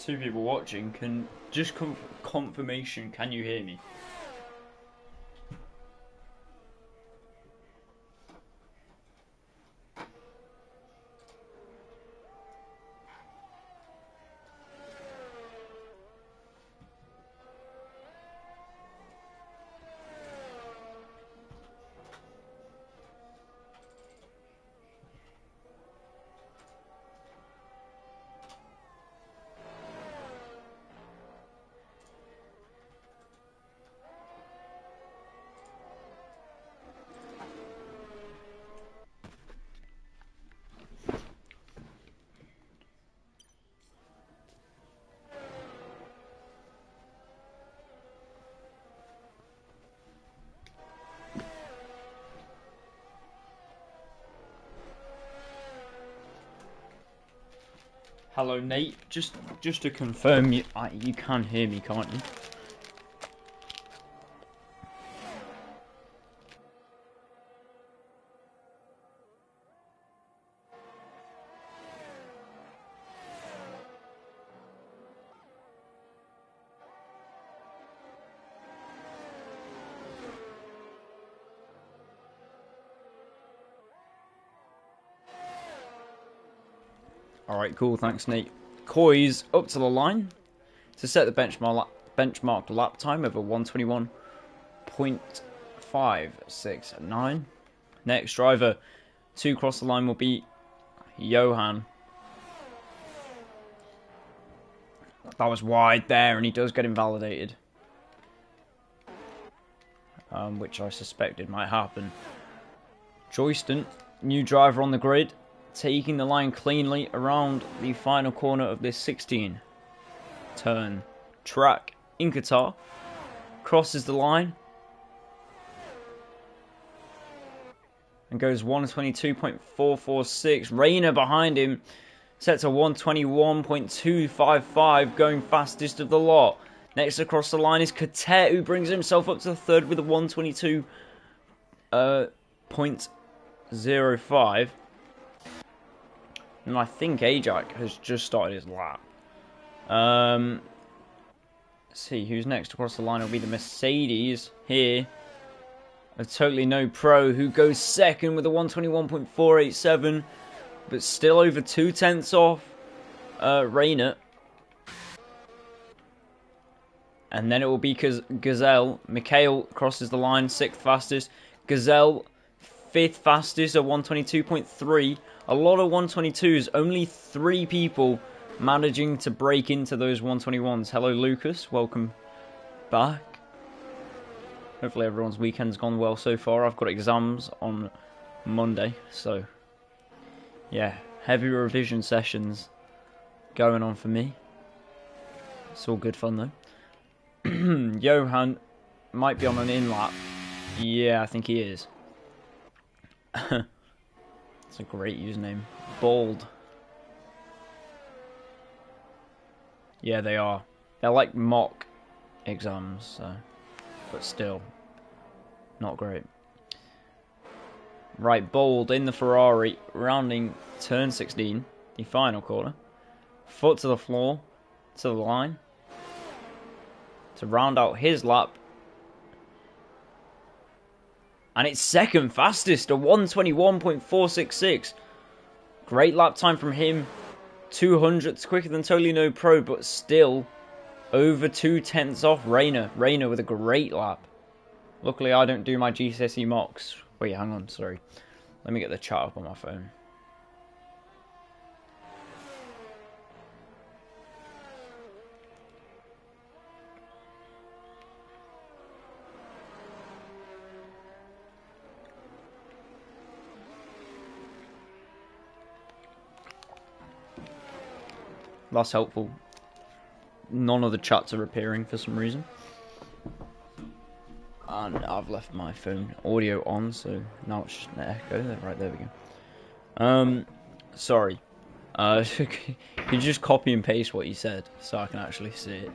two people watching can just confirmation. Can you hear me? Hello, Nate. Just to confirm, you can hear me, can't you? Alright, cool, thanks Nate. Coy's up to the line to set the benchmark lap time of a 121.569. Next driver to cross the line will be Johan. That was wide there, and he does get invalidated. Which I suspected might happen. Joyston, new driver on the grid, taking the line cleanly around the final corner of this 16 turn track in Qatar. Crosses the line and goes 122.446. Rayner behind him sets a 121.255, going fastest of the lot. Next across the line is Qatar, who brings himself up to the third with a 122.05. And I think Ajax has just started his lap. Let's see, who's next across the line? Will be the Mercedes here. A totally no pro who goes second with a 121.487, but still over 0.2 off Rayner. And then it will be Gazelle. Mikhail crosses the line, 6th fastest. Gazelle, 5th fastest at 122.3. A lot of 122s. Only 3 people managing to break into those 121s. Hello, Lucas. Welcome back. Hopefully everyone's weekend's gone well so far. I've got exams on Monday, so yeah, heavy revision sessions going on for me. It's all good fun though. Johan might be on an in-lap. Yeah, I think he is. It's a great username. Bald. Yeah, they are. They're like mock exams, so, but still, not great. Right, Bold in the Ferrari, rounding turn 16, the final corner. Foot to the floor, to the line, to round out his lap. And it's second fastest, a 121.466. Great lap time from him. 200s quicker than Totally No Pro, but still over 0.2 off Rayner. Rayner with a great lap. Luckily, I don't do my GCSE mocks. Wait, hang on, sorry. Let me get the chat up on my phone. That's helpful. None of the chats are appearing for some reason. And I've left my phone audio on, so now it's just an echo. Right, there we go. Sorry. Could you just copy and paste what you said so I can actually see it?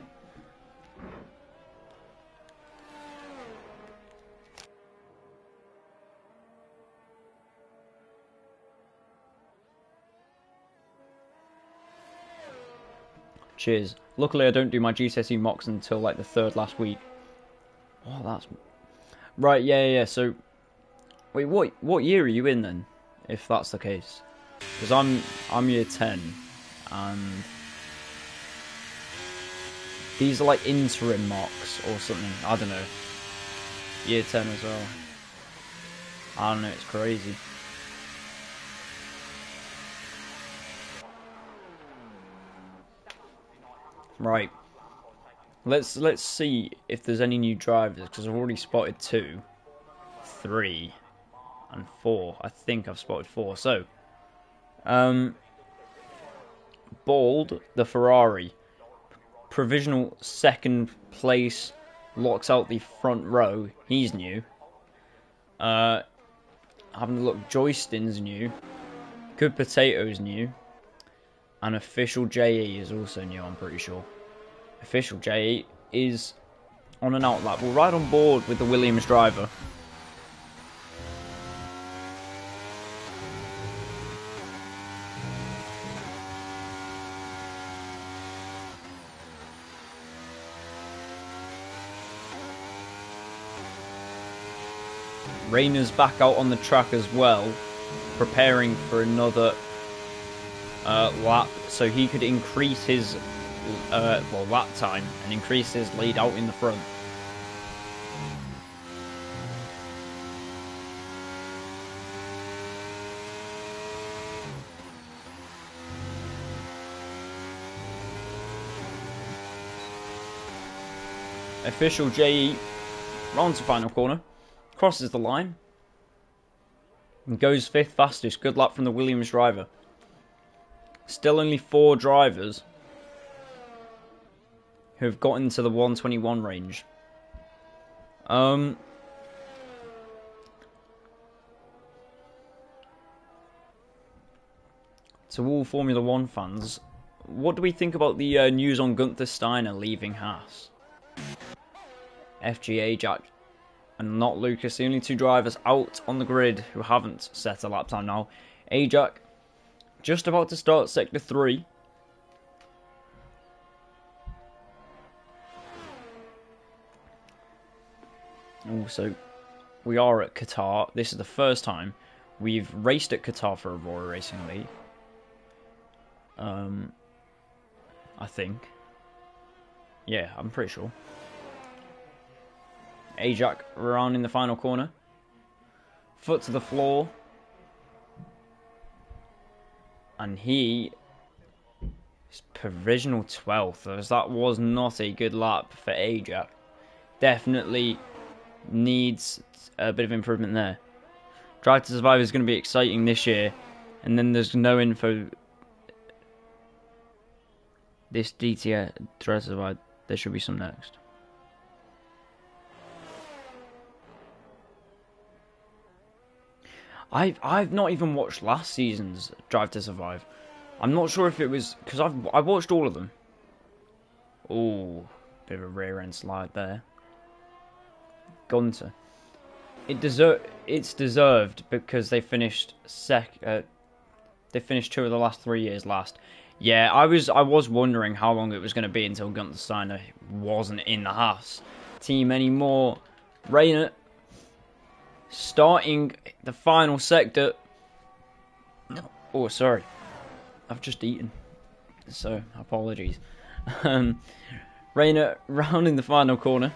Cheers. Luckily, I don't do my GCSE mocks until like the third last week. Oh, that's right. Yeah. So, wait, what year are you in then? If that's the case, because I'm year 10, and these are like interim mocks or something. I don't know. Year 10 as well. I don't know. It's crazy. Right. Let's see if there's any new drivers, because I've already spotted 2, 3, and 4. I think I've spotted 4. So, Bald, the Ferrari, provisional second place, locks out the front row. He's new. Having a look, Joyston's new. Good Potato's new. And Official JE is also new, I'm pretty sure. Official JE is on an outlap. We're right on board with the Williams driver. Rayner's back out on the track as well, preparing for another lap, so he could increase his lap time and increase his lead out in the front. Official JE round to final corner, crosses the line, and goes 5th fastest. Good luck from the Williams driver. Still only 4 drivers who have got into the 121 range. To all Formula 1 fans, what do we think about the news on Gunther Steiner leaving Haas? FG Ajax and not Lucas, the only 2 drivers out on the grid who haven't set a lap time now. Ajax just about to start Sector 3. Also, we are at Qatar. This is the first time we've raced at Qatar for Aurora Racing League. I think. Yeah, I'm pretty sure. Ajax around in the final corner. Foot to the floor. And he is provisional 12th, as that was not a good lap for Ajax. Definitely needs a bit of improvement there. Drive to Survive is going to be exciting this year, and then there's no info. This DTS Drive to Survive, there should be some next. I've not even watched last season's Drive to Survive. I'm not sure if it was because I watched all of them. Oh, bit of a rear end slide there. Gunter. It's deserved because they finished they finished 2 of the last 3 years last. Yeah, I was wondering how long it was going to be until Gunther Steiner wasn't in the Haas team anymore. Rayner starting the final sector. Oh, sorry. I've just eaten. So, apologies. Rayner rounding the final corner.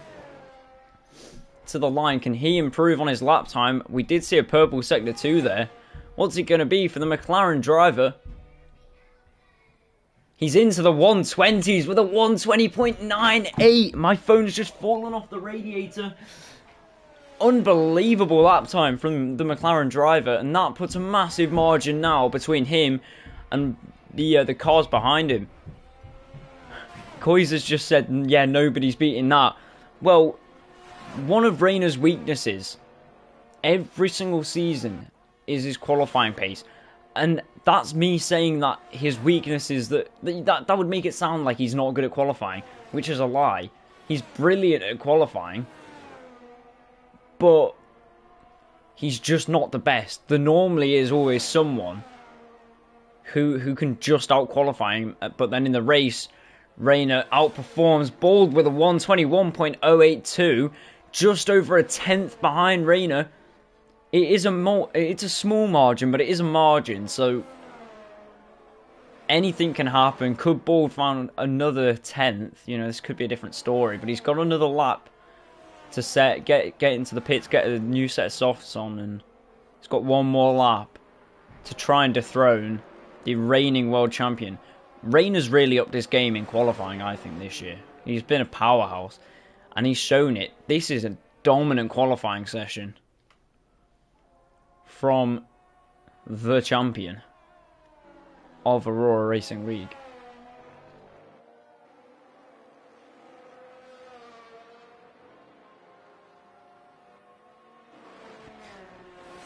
To the line. Can he improve on his lap time? We did see a purple sector 2 there. What's it going to be for the McLaren driver? He's into the 120s with a 120.98. My phone's just fallen off the radiator. Unbelievable lap time from the McLaren driver, and that puts a massive margin now between him and the cars behind him. Coys has just said, yeah, nobody's beating that. Well, one of Rayner's weaknesses every single season is his qualifying pace, and that's me saying that his weakness is that would make it sound like he's not good at qualifying, which is a lie. He's brilliant at qualifying, but he's just not the best. There normally is always someone who can just out qualify him, but then in the race Rayner outperforms Bald with a 121.082, just over a tenth behind Rayner. It's a small margin, but it is a margin, so anything can happen. Could Bald find another 10th? You know, this could be a different story, but he's got another lap to get into the pits, get a new set of softs on, and he's got one more lap to try and dethrone the reigning world champion. Rayner's really upped his game in qualifying, I think, this year. He's been a powerhouse, and he's shown it. This is a dominant qualifying session from the champion of Aurora Racing League.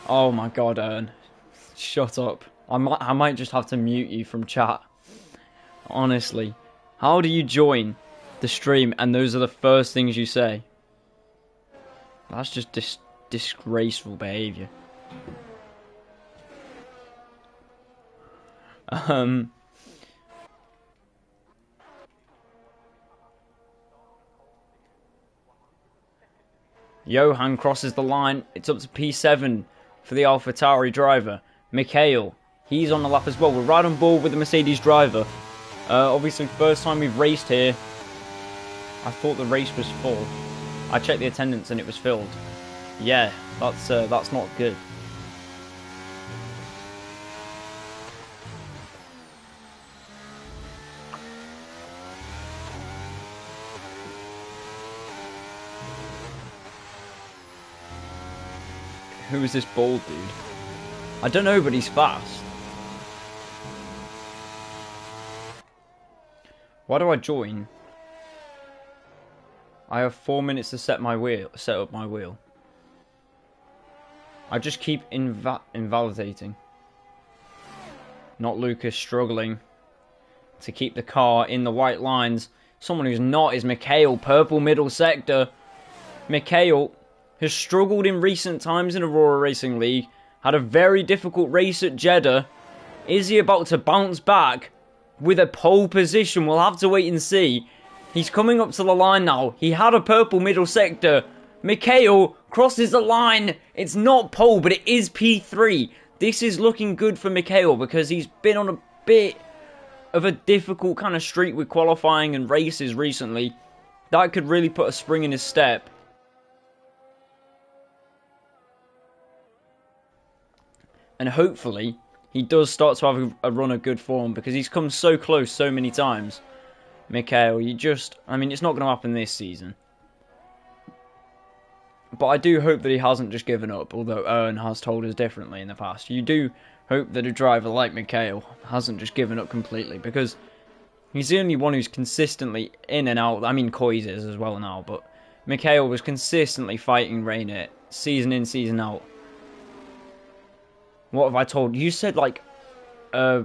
Oh my god, Ern. Shut up. I might just have to mute you from chat. Honestly. How do you join the stream and those are the first things you say? That's just disgraceful behaviour. Johan crosses the line. It's up to P7 for the AlphaTauri driver. Mikhail, he's on the lap as well. We're right on board with the Mercedes driver. Obviously, first time we've raced here. I thought the race was full. I checked the attendance and it was filled. Yeah, that's not good. Who is this bald dude? I don't know, but he's fast. Why do I join? I have 4 minutes to set up my wheel. I just keep invalidating. Not Lucas struggling to keep the car in the white lines. Someone who's not is Mikhail, purple middle sector. Mikhail has struggled in recent times in Aurora Racing League. Had a very difficult race at Jeddah. Is he about to bounce back with a pole position? We'll have to wait and see. He's coming up to the line now. He had a purple middle sector. Mikhail crosses the line. It's not pole, but it is P3. This is looking good for Mikhail because he's been on a bit of a difficult kind of streak with qualifying and races recently. That could really put a spring in his step. And hopefully, he does start to have a run of good form because he's come so close so many times. Mikhail, I mean, it's not going to happen this season. But I do hope that he hasn't just given up, although Ern has told us differently in the past. You do hope that a driver like Mikhail hasn't just given up completely, because he's the only one who's consistently in and out. I mean, Koiz is as well now, but Mikhail was consistently fighting Rayner season in, season out. What have I told you? Said like a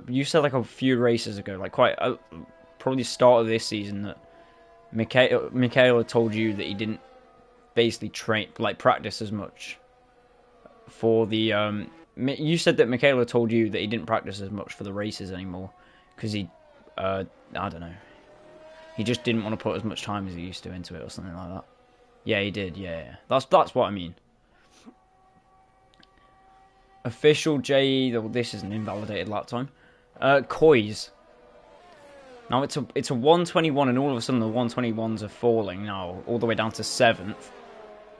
few races ago, like probably the start of this season, that Mikhail had told you that he didn't basically practice as much for the you said that Mikhail had told you that he didn't practice as much for the races anymore because he I don't know, he just didn't want to put as much time as he used to into it or something like that. Yeah, he did. Yeah. That's what I mean. Official JE, this isn't invalidated lap time. Koiz. Now it's a 121, and all of a sudden the 121s are falling now, all the way down to 7th.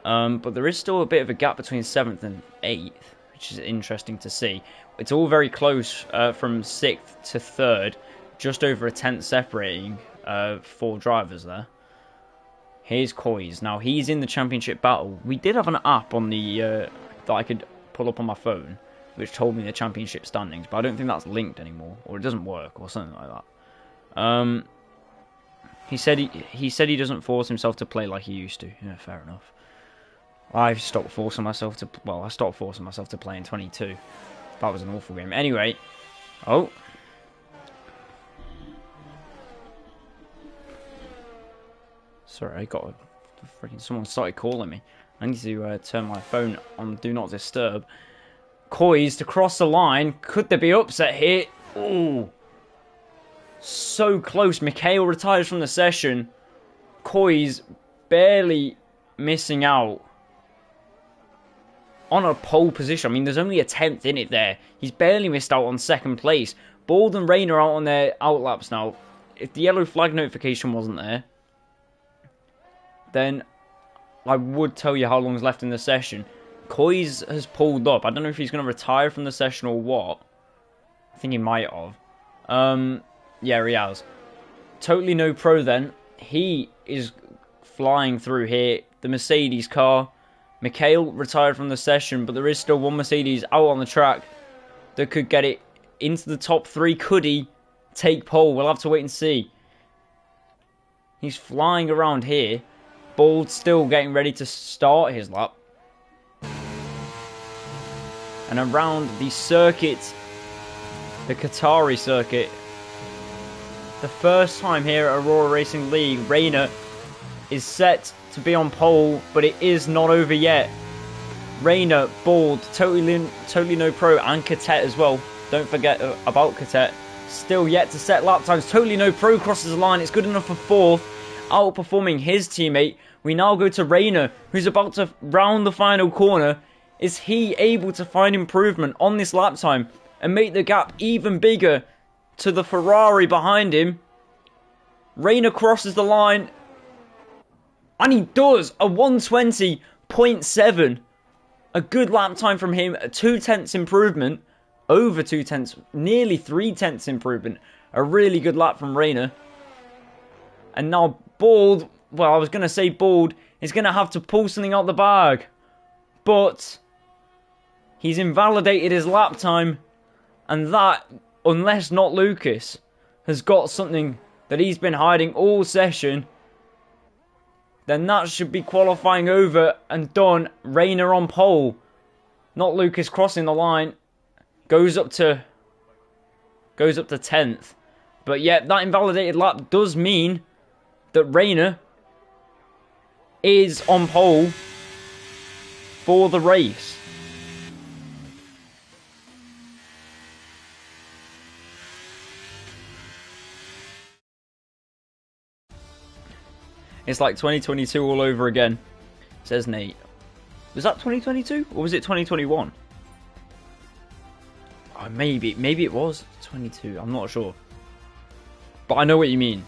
But there is still a bit of a gap between 7th and 8th, which is interesting to see. It's all very close from 6th to 3rd, just over a 10th separating 4 drivers there. Here's Koiz. Now he's in the championship battle. We did have an app on the that I could pull up on my phone, which told me the championship standings, but I don't think that's linked anymore, or it doesn't work, or something like that. He said he doesn't force himself to play like he used to. Yeah, fair enough. I stopped forcing myself to play in 22. That was an awful game. Anyway, sorry, I got someone started calling me. I need to turn my phone on Do Not Disturb. Koiz to cross the line. Could there be upset here? Ooh. So close. Mikhail retires from the session. Koi's barely missing out on a pole position. I mean, there's only a 10th in it there. He's barely missed out on second place. Bald and Rain are out on their outlaps now. If the yellow flag notification wasn't there, then I would tell you how long's left in the session. Koi's has pulled up. I don't know if he's going to retire from the session or what. I think he might have. Yeah, he has. Totally no pro then. He is flying through here. The Mercedes car. Mikhail retired from the session, but there is still one Mercedes out on the track that could get it into the top 3. Could he take pole? We'll have to wait and see. He's flying around here. Bald still getting ready to start his lap. And around the circuit, the Qatari circuit, the first time here at Aurora Racing League, Rayner is set to be on pole, but it is not over yet. Rayner, Bald, totally no pro, and Catet as well. Don't forget about Catet. Still yet to set lap times. Totally no pro crosses the line. It's good enough for 4th, outperforming his teammate. We now go to Rayner, who's about to round the final corner. Is he able to find improvement on this lap time and make the gap even bigger to the Ferrari behind him? Rayner crosses the line, and he does a 120.7. A good lap time from him, a 2/10 improvement, over 2/10, nearly 3/10 improvement. A really good lap from Rayner. And now Bald, well, I was going to say Bald is going to have to pull something out the bag. But he's invalidated his lap time. And that, unless not Lucas, has got something that he's been hiding all session, then that should be qualifying over and done. Rayner on pole. Not Lucas crossing the line. Goes up to 10th. But yet, that invalidated lap does mean that Rayner is on pole for the race. It's like 2022 all over again, says Nate. Was that 2022 or was it 2021? Oh, maybe it was 22. I'm not sure, but I know what you mean.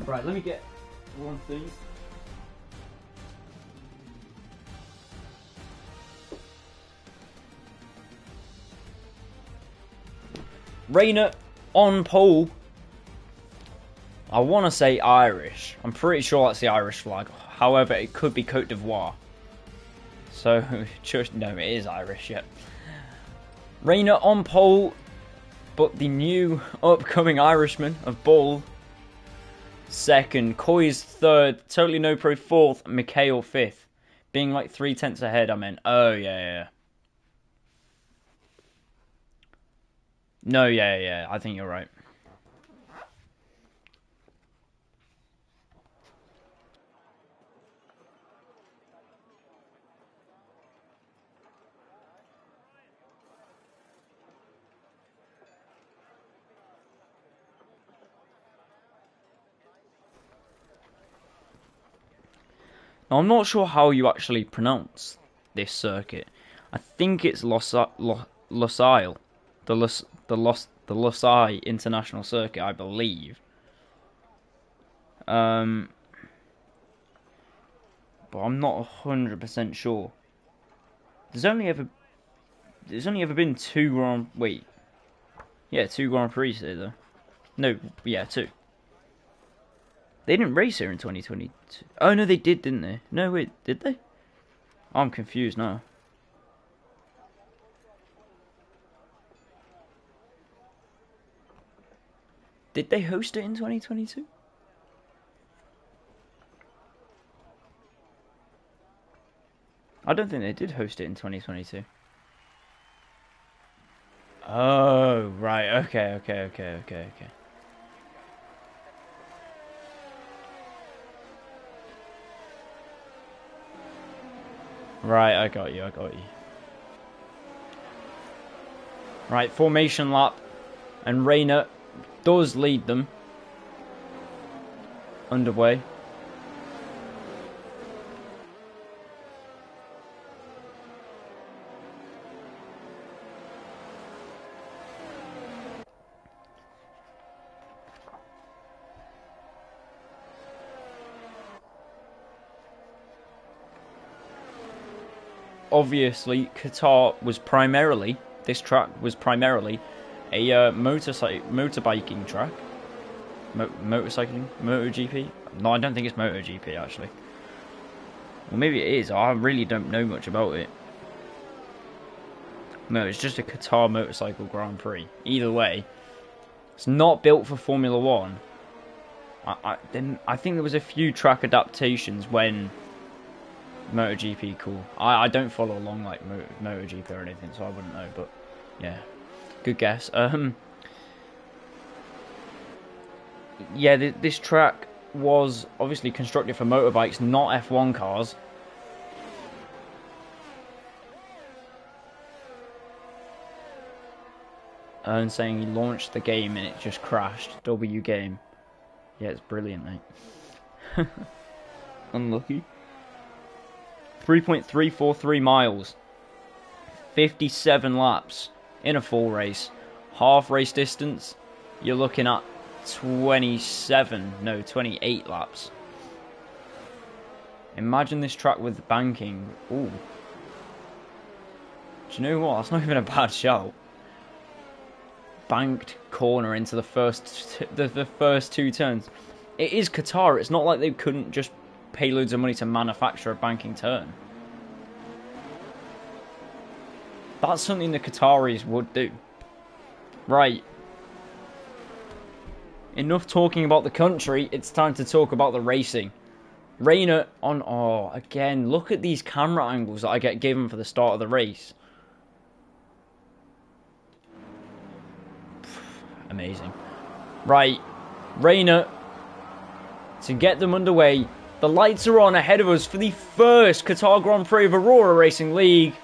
Right, let me get one thing. Rayner on pole. I want to say Irish. I'm pretty sure that's the Irish flag. However, it could be Côte d'Ivoire. So, just no, it is Irish, yeah. Rayner on pole, but the new upcoming Irishman of Ball, 2nd. Coy's 3rd. Totally no pro 4th. Mikhail 5th. Being like 3/10 ahead, I meant. Oh, yeah. No, yeah. I think you're right. Now, I'm not sure how you actually pronounce this circuit. I think it's Losail. The Losail International Circuit, I believe. But I'm not 100% sure. There's only ever been 2 Grand... Wait. Yeah, 2 Grand Prix here, though. No, yeah, 2. They didn't race here in 2022. Oh, no, they did, didn't they? No, wait, did they? I'm confused now. Did they host it in 2022? I don't think they did host it in 2022. Oh, right, okay. Right, I got you. Right, formation lap. And Rayner does lead them. Underway. Obviously, Qatar was primarily, this track was primarily a motorbiking track. Motorcycling? MotoGP? No, I don't think it's MotoGP, actually. Well, maybe it is. I really don't know much about it. No, it's just a Qatar Motorcycle Grand Prix. Either way, it's not built for Formula 1. I think there was a few track adaptations when MotoGP, cool. I don't follow along like MotoGP or anything, so I wouldn't know, but yeah, good guess. Yeah, this track was obviously constructed for motorbikes, not F1 cars. And saying he launched the game and it just crashed. W game. Yeah, it's brilliant, mate. Unlucky. 3.343 miles. 57 laps in a full race. Half race distance, you're looking at 28 laps. Imagine this track with banking. Ooh. Do you know what? That's not even a bad shout. Banked corner into the first two turns. It is Qatar. It's not like they couldn't just pay loads of money to manufacture a banking turn. That's something the Qataris would do. Right. Enough talking about the country. It's time to talk about the racing. Rayner on... Oh, again, look at these camera angles that I get given for the start of the race. Amazing. Right. Rayner, to get them underway. The lights are on ahead of us for the first Qatar Grand Prix of Aurora Racing League.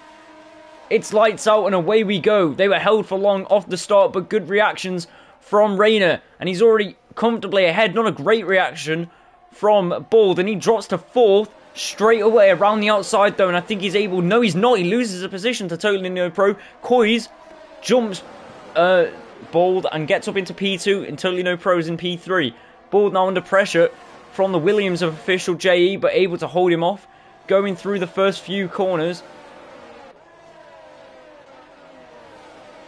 It's lights out and away we go. They were held for long off the start, but good reactions from Rayner. And he's already comfortably ahead. Not a great reaction from Bald. And he drops to 4th straight away around the outside though. And I think he's able... No, he's not. He loses a position to Totally No Pro. Coys jumps Bald and gets up into P2. And Totally No Pro's in P3. Bald now under pressure from the Williams of official JE, but able to hold him off. Going through the first few corners.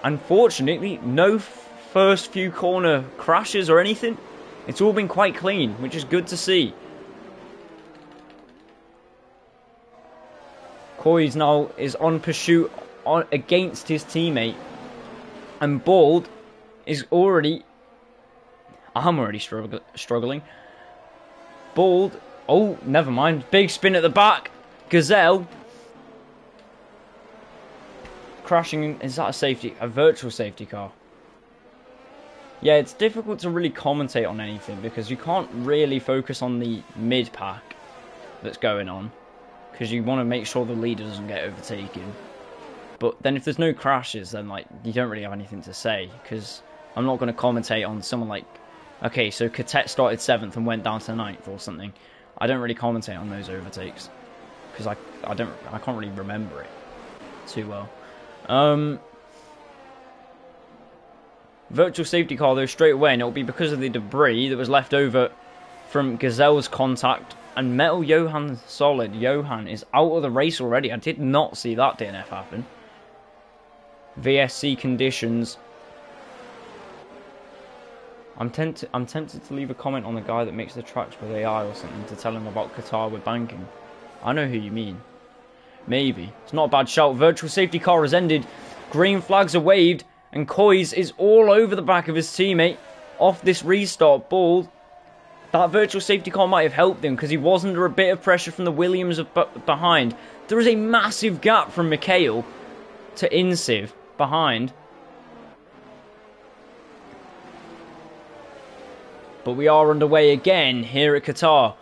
Unfortunately, no first few corner crashes or anything. It's all been quite clean, which is good to see. Coys now is on pursuit against his teammate. And Bald is already... I'm already struggling. Bald... Oh, never mind. Big spin at the back. Gazelle... crashing in, is that a virtual safety car? Yeah, it's difficult to really commentate on anything because you can't really focus on the mid pack that's going on because you want to make sure the leader doesn't get overtaken. But then if there's no crashes, then like you don't really have anything to say because I'm not going to commentate on someone like, okay, so Catet started 7th and went down to 9th or something. I don't really commentate on those overtakes because I can't really remember it too well. Virtual safety car though straight away, and it'll be because of the debris that was left over from Gazelle's contact. And Metal Johan Solid. Johan is out of the race already. I did not see that DNF happen. VSC conditions. I'm tempted to leave a comment on the guy that makes the tracks with AI or something to tell him about Qatar with banking. I know who you mean. Maybe. It's not a bad shout. Virtual safety car has ended. Green flags are waved. And Coys is all over the back of his teammate. Off this restart. Bald. That virtual safety car might have helped him because he was under a bit of pressure from the Williams behind. There is a massive gap from Mikhail to Insiv behind. But we are underway again here at Qatar.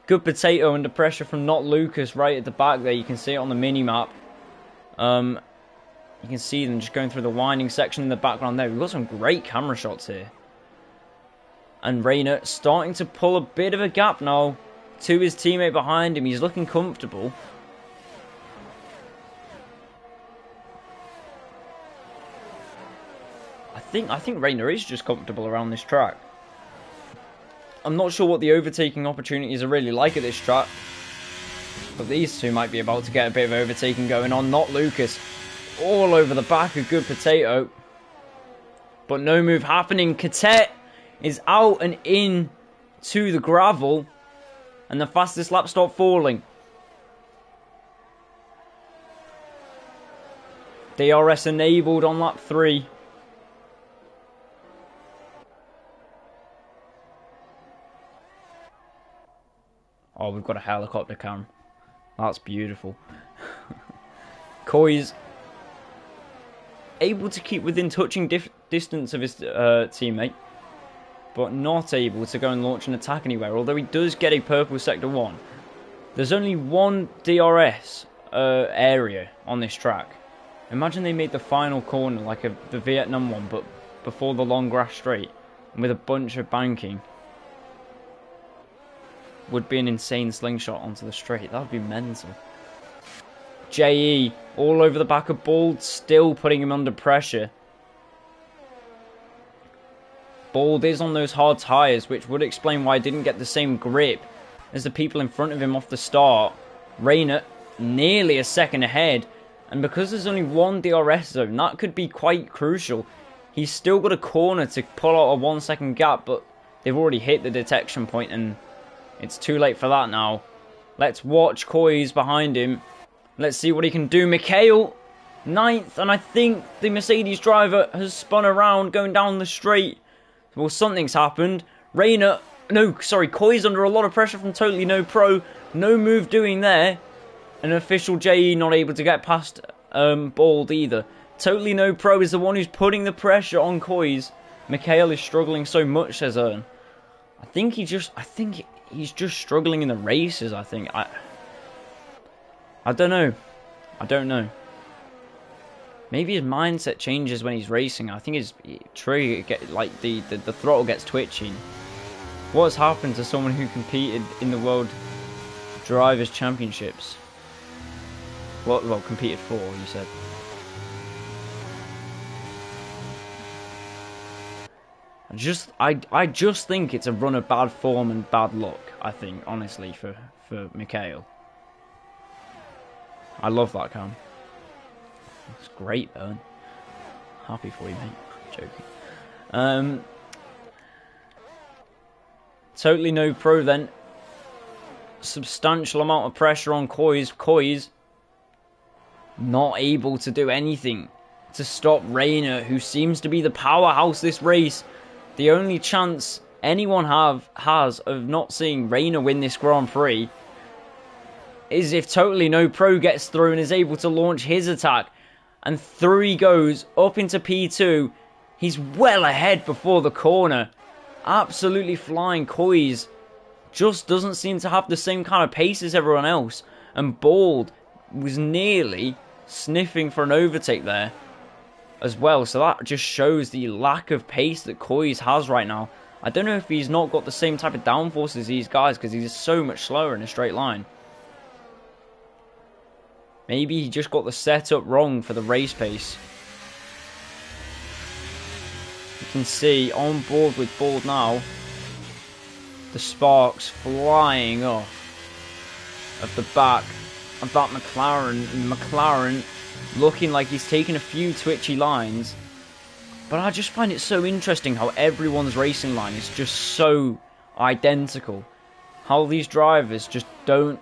Good potato under pressure from Not Lucas right at the back there. You can see it on the mini-map. You can see them just going through the winding section in the background there. We've got some great camera shots here. And Rayner starting to pull a bit of a gap now to his teammate behind him. He's looking comfortable. I think Rayner is just comfortable around this track. I'm not sure what the overtaking opportunities are really like at this track. But these two might be about to get a bit of overtaking going on. Not Lucas. All over the back, a good potato. But no move happening. Qatar is out and in to the gravel. And the fastest lap stop falling. DRS enabled on lap 3. Oh, we've got a helicopter cam. That's beautiful. Koi's able to keep within touching distance of his teammate, but not able to go and launch an attack anywhere, although he does get a purple sector 1. There's only one DRS area on this track. Imagine they made the final corner like the Vietnam one, but before the long grass straight, and with a bunch of banking. Would be an insane slingshot onto the straight. That would be mental. JE all over the back of Bald, still putting him under pressure. Bald is on those hard tyres, which would explain why he didn't get the same grip as the people in front of him off the start. Rayner nearly a second ahead, and because there's only one DRS zone, that could be quite crucial. He's still got a corner to pull out a 1 second gap, but they've already hit the detection point and it's too late for that now. Let's watch Koi's behind him. Let's see what he can do. Mikhail, 9th, and I think the Mercedes driver has spun around going down the straight. Well, something's happened. Rayner, no, sorry, Koi's under a lot of pressure from Totally No Pro. No move doing there. An official JE not able to get past Bald either. Totally No Pro is the one who's putting the pressure on Koi's. Mikhail is struggling so much, says Ern. I think he's just struggling in the races, I think. I don't know. I don't know. Maybe his mindset changes when he's racing. I think his trigger the throttle gets twitching. What's happened to someone who competed in the World Drivers' Championships? Well, competed for, you said. I just think it's a run of bad form and bad luck, I think, honestly, for Mikhail. I love that cam. It's great, Ern. Happy for you, mate. Joking. Totally No Pro then. Substantial amount of pressure on Koi's. Koi's not able to do anything to stop Rayner, who seems to be the powerhouse this race. The only chance anyone has of not seeing Rayner win this Grand Prix is if Totally No Pro gets through and is able to launch his attack. And through he goes, up into P2. He's well ahead before the corner. Absolutely flying. Koi's just doesn't seem to have the same kind of pace as everyone else. And Bald was nearly sniffing for an overtake there as well. So that just shows the lack of pace that Koi's has right now. I don't know if he's not got the same type of downforce as these guys, because he's so much slower in a straight line. Maybe he just got the setup wrong for the race pace. You can see on board with Bald now. The sparks flying off of the back of that McLaren. And McLaren looking like he's taken a few twitchy lines. But I just find it so interesting how everyone's racing line is just so identical. How these drivers just don't...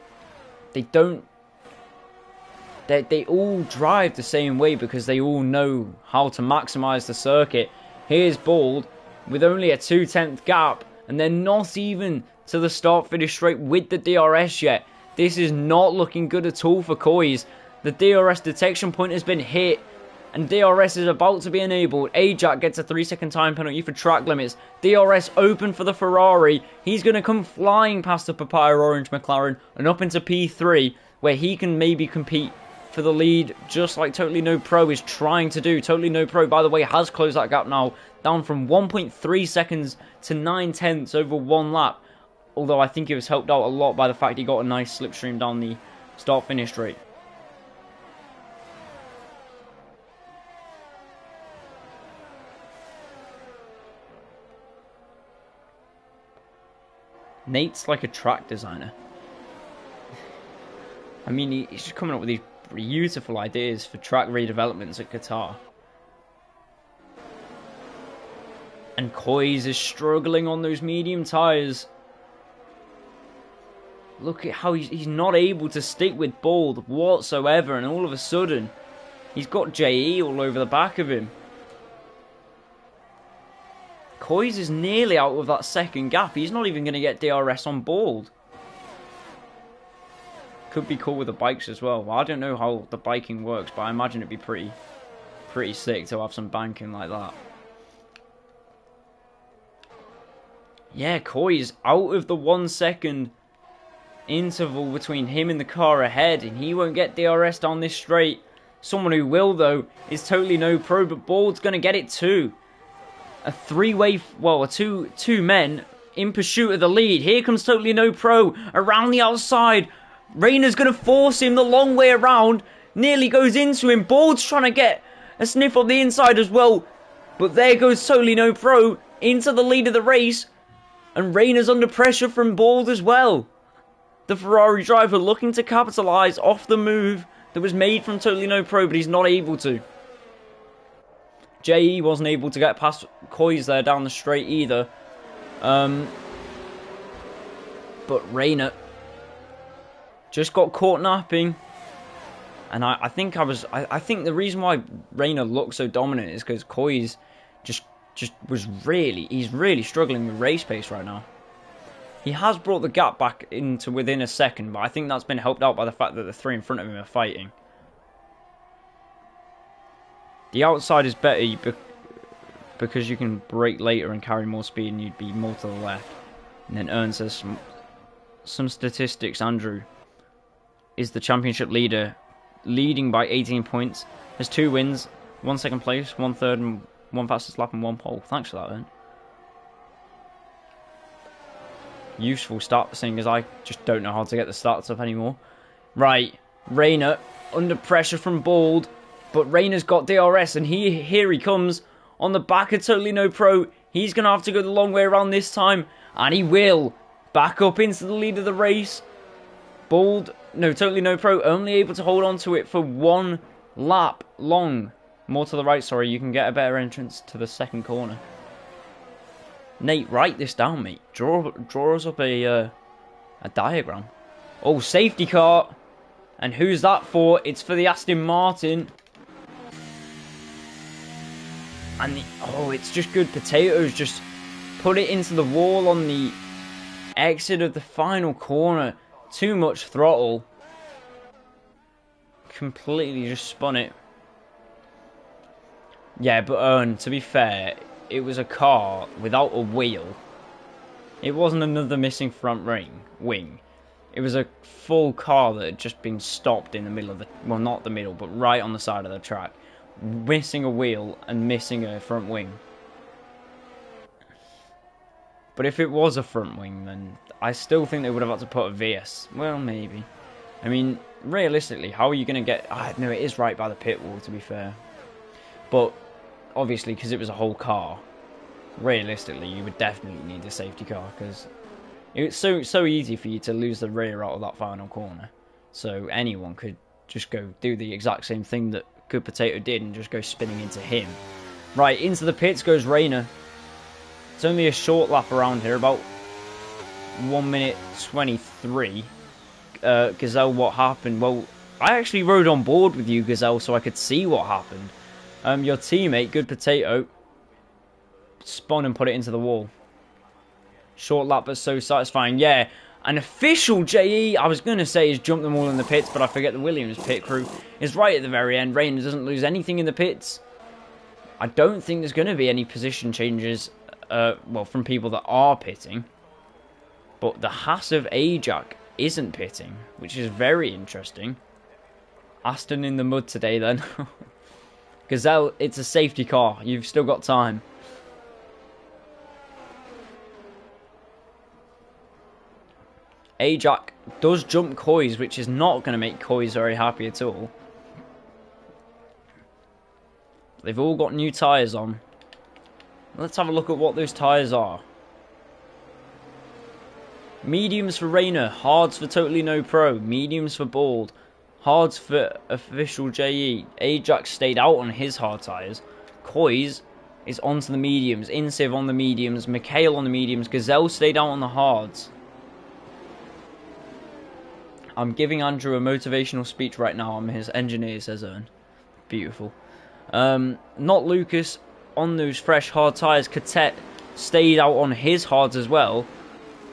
They all drive the same way because they all know how to maximise the circuit. Here's Bald with only a 2/10 gap, and they're not even to the start-finish straight with the DRS yet. This is not looking good at all for Koi's. The DRS detection point has been hit, and DRS is about to be enabled. Ajak gets a 3-second time penalty for track limits. DRS open for the Ferrari. He's going to come flying past the Papaya Orange McLaren and up into P3, where he can maybe compete for the lead, just like Totally No Pro is trying to do. Totally No Pro, by the way, has closed that gap now, down from 1.3 seconds to 9/10 over one lap. Although I think it was helped out a lot by the fact he got a nice slipstream down the start-finish straight. Nate's like a track designer. I mean, he's just coming up with these beautiful ideas for track redevelopments at Qatar. And Kois is struggling on those medium tyres. Look at how he's not able to stick with Bald whatsoever, and all of a sudden, he's got JE all over the back of him. Kois is nearly out of that second gap. He's not even going to get DRS on Bald. Could be cool with the bikes as well. I don't know how the biking works, but I imagine it'd be pretty sick to have some banking like that. Yeah, Kois out of the 1 second interval between him and the car ahead, and he won't get DRS down this straight. Someone who will, though, is Totally No Pro, but Bald's going to get it too. A three-way, well, two men in pursuit of the lead. Here comes Totally No Pro around the outside. Rayner's going to force him the long way around. Nearly goes into him. Bald's trying to get a sniff on the inside as well. But there goes Totally No Pro into the lead of the race. And Rayner's under pressure from Bald as well. The Ferrari driver looking to capitalise off the move that was made from Totally No Pro, but he's not able to. JE wasn't able to get past Kois there down the straight either. But Rayner just got caught napping. And I think the reason why Rayner looked so dominant is because Kois just he's really struggling with race pace right now. He has brought the gap back into within a second, but I think that's been helped out by the fact that the three in front of him are fighting. The outside is better because you can brake later and carry more speed, and you'd be more to the left. And then Ern says some statistics. Andrew is the championship leader, leading by 18 points. Has 2 wins, 1 second place, 1 third, and 1 fastest lap and 1 pole. Thanks for that, Ern. Useful start, seeing as I just don't know how to get the starts up anymore. Right, Rayner under pressure from Bald. But Rayner's got DRS, and here he comes on the back of Totally No Pro. He's going to have to go the long way around this time, and he will. Back up into the lead of the race. Totally No Pro only able to hold on to it for 1 lap long. More to the right, sorry, you can get a better entrance to the second corner. Nate, write this down, mate. Draw us up a diagram. Oh, safety car. And who's that for? It's for the Aston Martin. And it's just good potatoes. Just put it into the wall on the exit of the final corner. Too much throttle. Completely just spun it. Yeah, but to be fair, it was a car without a wheel. It wasn't another missing front wing. It was a full car that had just been stopped in the middle of the... Well, not the middle, but right on the side of the track. Missing a wheel and missing a front wing. But if it was a front wing, then I still think they would have had to put a VS. Well, maybe. I mean, realistically, how are you going to get... no, it is right by the pit wall, to be fair. But, obviously, because it was a whole car, realistically, you would definitely need a safety car, because it's so easy for you to lose the rear out of that final corner. So anyone could just go do the exact same thing that Good Potato did and just go spinning into him. Right, into the pits goes Rayner. It's only a short lap around here, about 1 minute 23. Gazelle, what happened? Well, I actually rode on board with you, Gazelle, so I could see what happened. Your teammate, Good Potato, spun and put it into the wall. Short lap, but so satisfying. Yeah, an official JE, I was going to say, has jumped them all in the pits, but I forget the Williams pit crew is right at the very end. Rayner doesn't lose anything in the pits. I don't think there's going to be any position changes, from people that are pitting. But the Haas of Ajax isn't pitting, which is very interesting. Aston in the mud today then. Gazelle, it's a safety car. You've still got time. Ajax does jump Coys, which is not going to make Coys very happy at all. They've all got new tyres on. Let's have a look at what those tyres are. Mediums for Rayner, hards for Totally No Pro, mediums for Bald, hards for Official JE. Ajax stayed out on his hard tyres. Coys is onto the mediums, Insiv on the mediums, Mikhail on the mediums, Gazelle stayed out on the hards. I'm giving Andrew a motivational speech right now. I'm his engineer, says Ern. Beautiful. Not Lucas on those fresh hard tyres. Catet stayed out on his hards as well.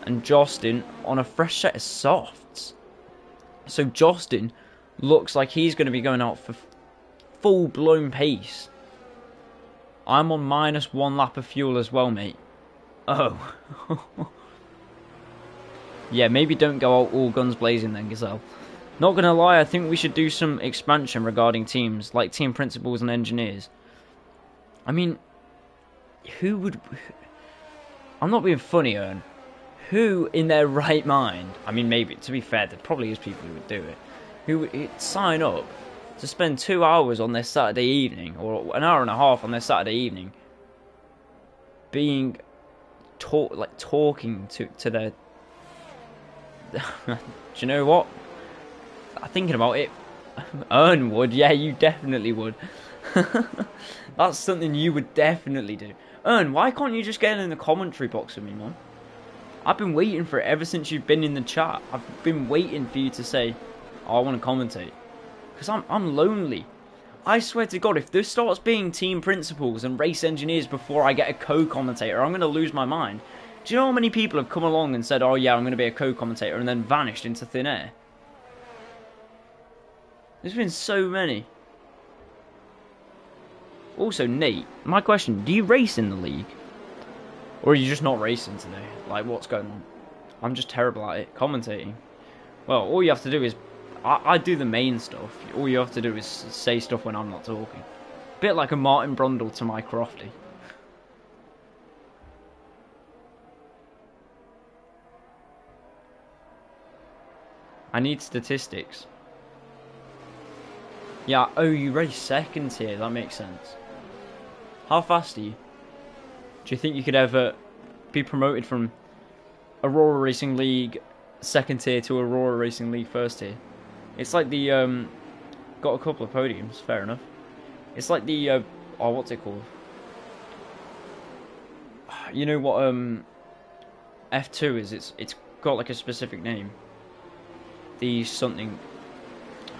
And Justin on a fresh set of softs. So Justin looks like he's going to be going out for full-blown pace. I'm on -1 lap of fuel as well, mate. Oh. Yeah, maybe don't go out all guns blazing then, Gazelle. Not going to lie, I think we should do some expansion regarding teams, like team principals and engineers. I mean, who would... I'm not being funny, Ern. Who in their right mind, I mean, maybe, to be fair, there probably is people who would do it, who would sign up to spend 2 hours on their Saturday evening, or an hour and a half on their Saturday evening, being talking to their... Do you know what? Thinking about it, Ern would, yeah, you definitely would. That's something you would definitely do. Ern, why can't you just get in the commentary box with me, man? I've been waiting for it ever since you've been in the chat. I've been waiting for you to say, oh, I want to commentate. Because I'm lonely. I swear to God, if there starts being team principals and race engineers before I get a co-commentator, I'm going to lose my mind. Do you know how many people have come along and said, oh yeah, I'm going to be a co-commentator, and then vanished into thin air? There's been so many. Also, Nate, my question, do you race in the league? Or are you just not racing today? Like, what's going on? I'm just terrible at it, commentating. Well, all you have to do is... I do the main stuff. All you have to do is say stuff when I'm not talking. Bit like a Martin Brundle to my Crofty. I need statistics. Yeah, oh, you race second tier. That makes sense. How fast are you? Do you think you could ever be promoted from Aurora Racing League second tier to Aurora Racing League first tier? It's like the, got a couple of podiums, fair enough. It's like the, oh, what's it called? You know what, F2 is? It's got like a specific name. The something,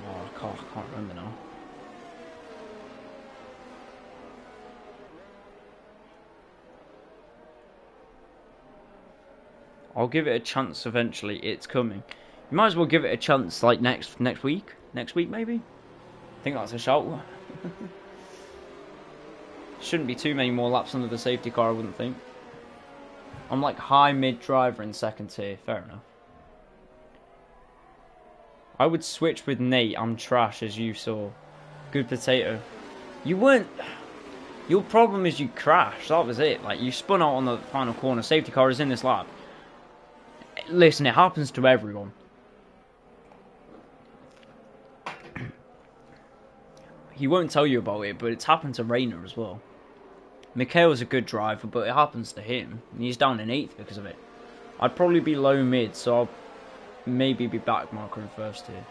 oh, I can't remember now. I'll give it a chance eventually. It's coming. You might as well give it a chance like next week. Next week maybe? I think that's a shout. Shouldn't be too many more laps under the safety car, I wouldn't think. I'm like high mid driver in second tier. Fair enough. I would switch with Nate. I'm trash, as you saw. Good potato. You weren't... Your problem is you crashed. That was it. Like, you spun out on the final corner. Safety car is in this lap. Listen, it happens to everyone. He won't tell you about it, but it's happened to Rayner as well. Mikhail's a good driver, but it happens to him. And he's down in 8th because of it. I'd probably be low mid, so I'll maybe be back marker in first tier.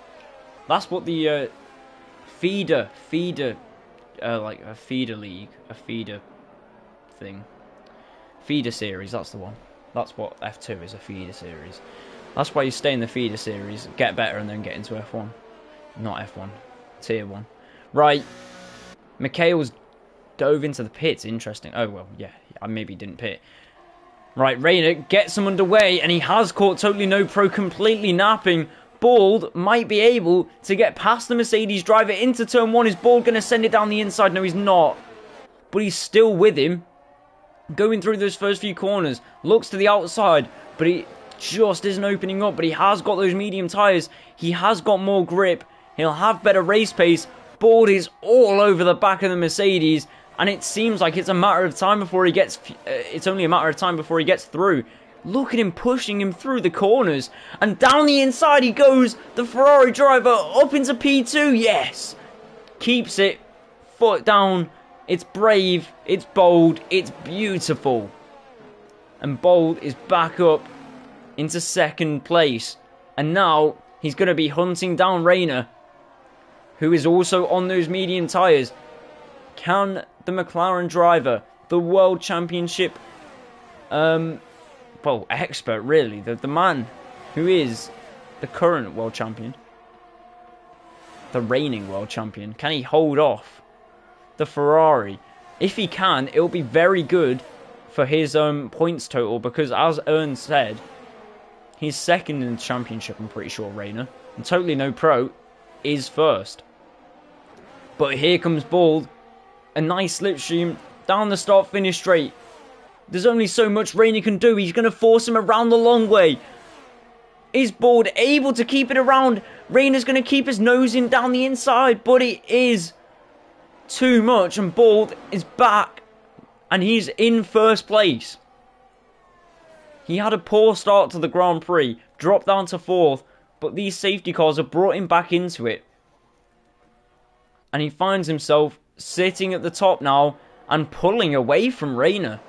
That's what the feeder, like a feeder league, a feeder thing. Feeder series, that's the one. That's what F2 is, a feeder series. That's why you stay in the feeder series, get better, and then get into F1. Not F1, tier 1. Right, Mikhail's dove into the pits, interesting. Oh, well, yeah, I maybe didn't pit. Right, Rayner gets him underway, and he has caught Totally No Pro completely napping. Bald might be able to get past the Mercedes driver into turn 1. Is Bald going to send it down the inside? No, he's not. But he's still with him. Going through those first few corners. Looks to the outside, but he just isn't opening up. But he has got those medium tyres. He has got more grip. He'll have better race pace. Bald is all over the back of the Mercedes, and it seems like it's a matter of time before he gets. It's only a matter of time before he gets through. Look at him pushing him through the corners, and down the inside he goes. The Ferrari driver up into P2. Yes, keeps it. Foot down. It's brave. It's bold. It's beautiful. And Bold is back up into second place, and now he's going to be hunting down Rayner, who is also on those medium tyres. Can the McLaren driver, the World Championship, expert really, the man who is the current World Champion, the reigning World Champion, can he hold off the Ferrari? If he can, it will be very good for his points total, because as Ern said, he's second in the championship, I'm pretty sure, Rayner. And Totally No Pro is first. But here comes Bald. A nice slipstream down the start-finish straight. There's only so much Rayner can do. He's going to force him around the long way. Is Bald able to keep it around? Rayner's going to keep his nose in down the inside, but it is too much, and Bald is back, and he's in first place. He had a poor start to the Grand Prix, dropped down to fourth, but these safety cars have brought him back into it. And he finds himself sitting at the top now and pulling away from Rayner.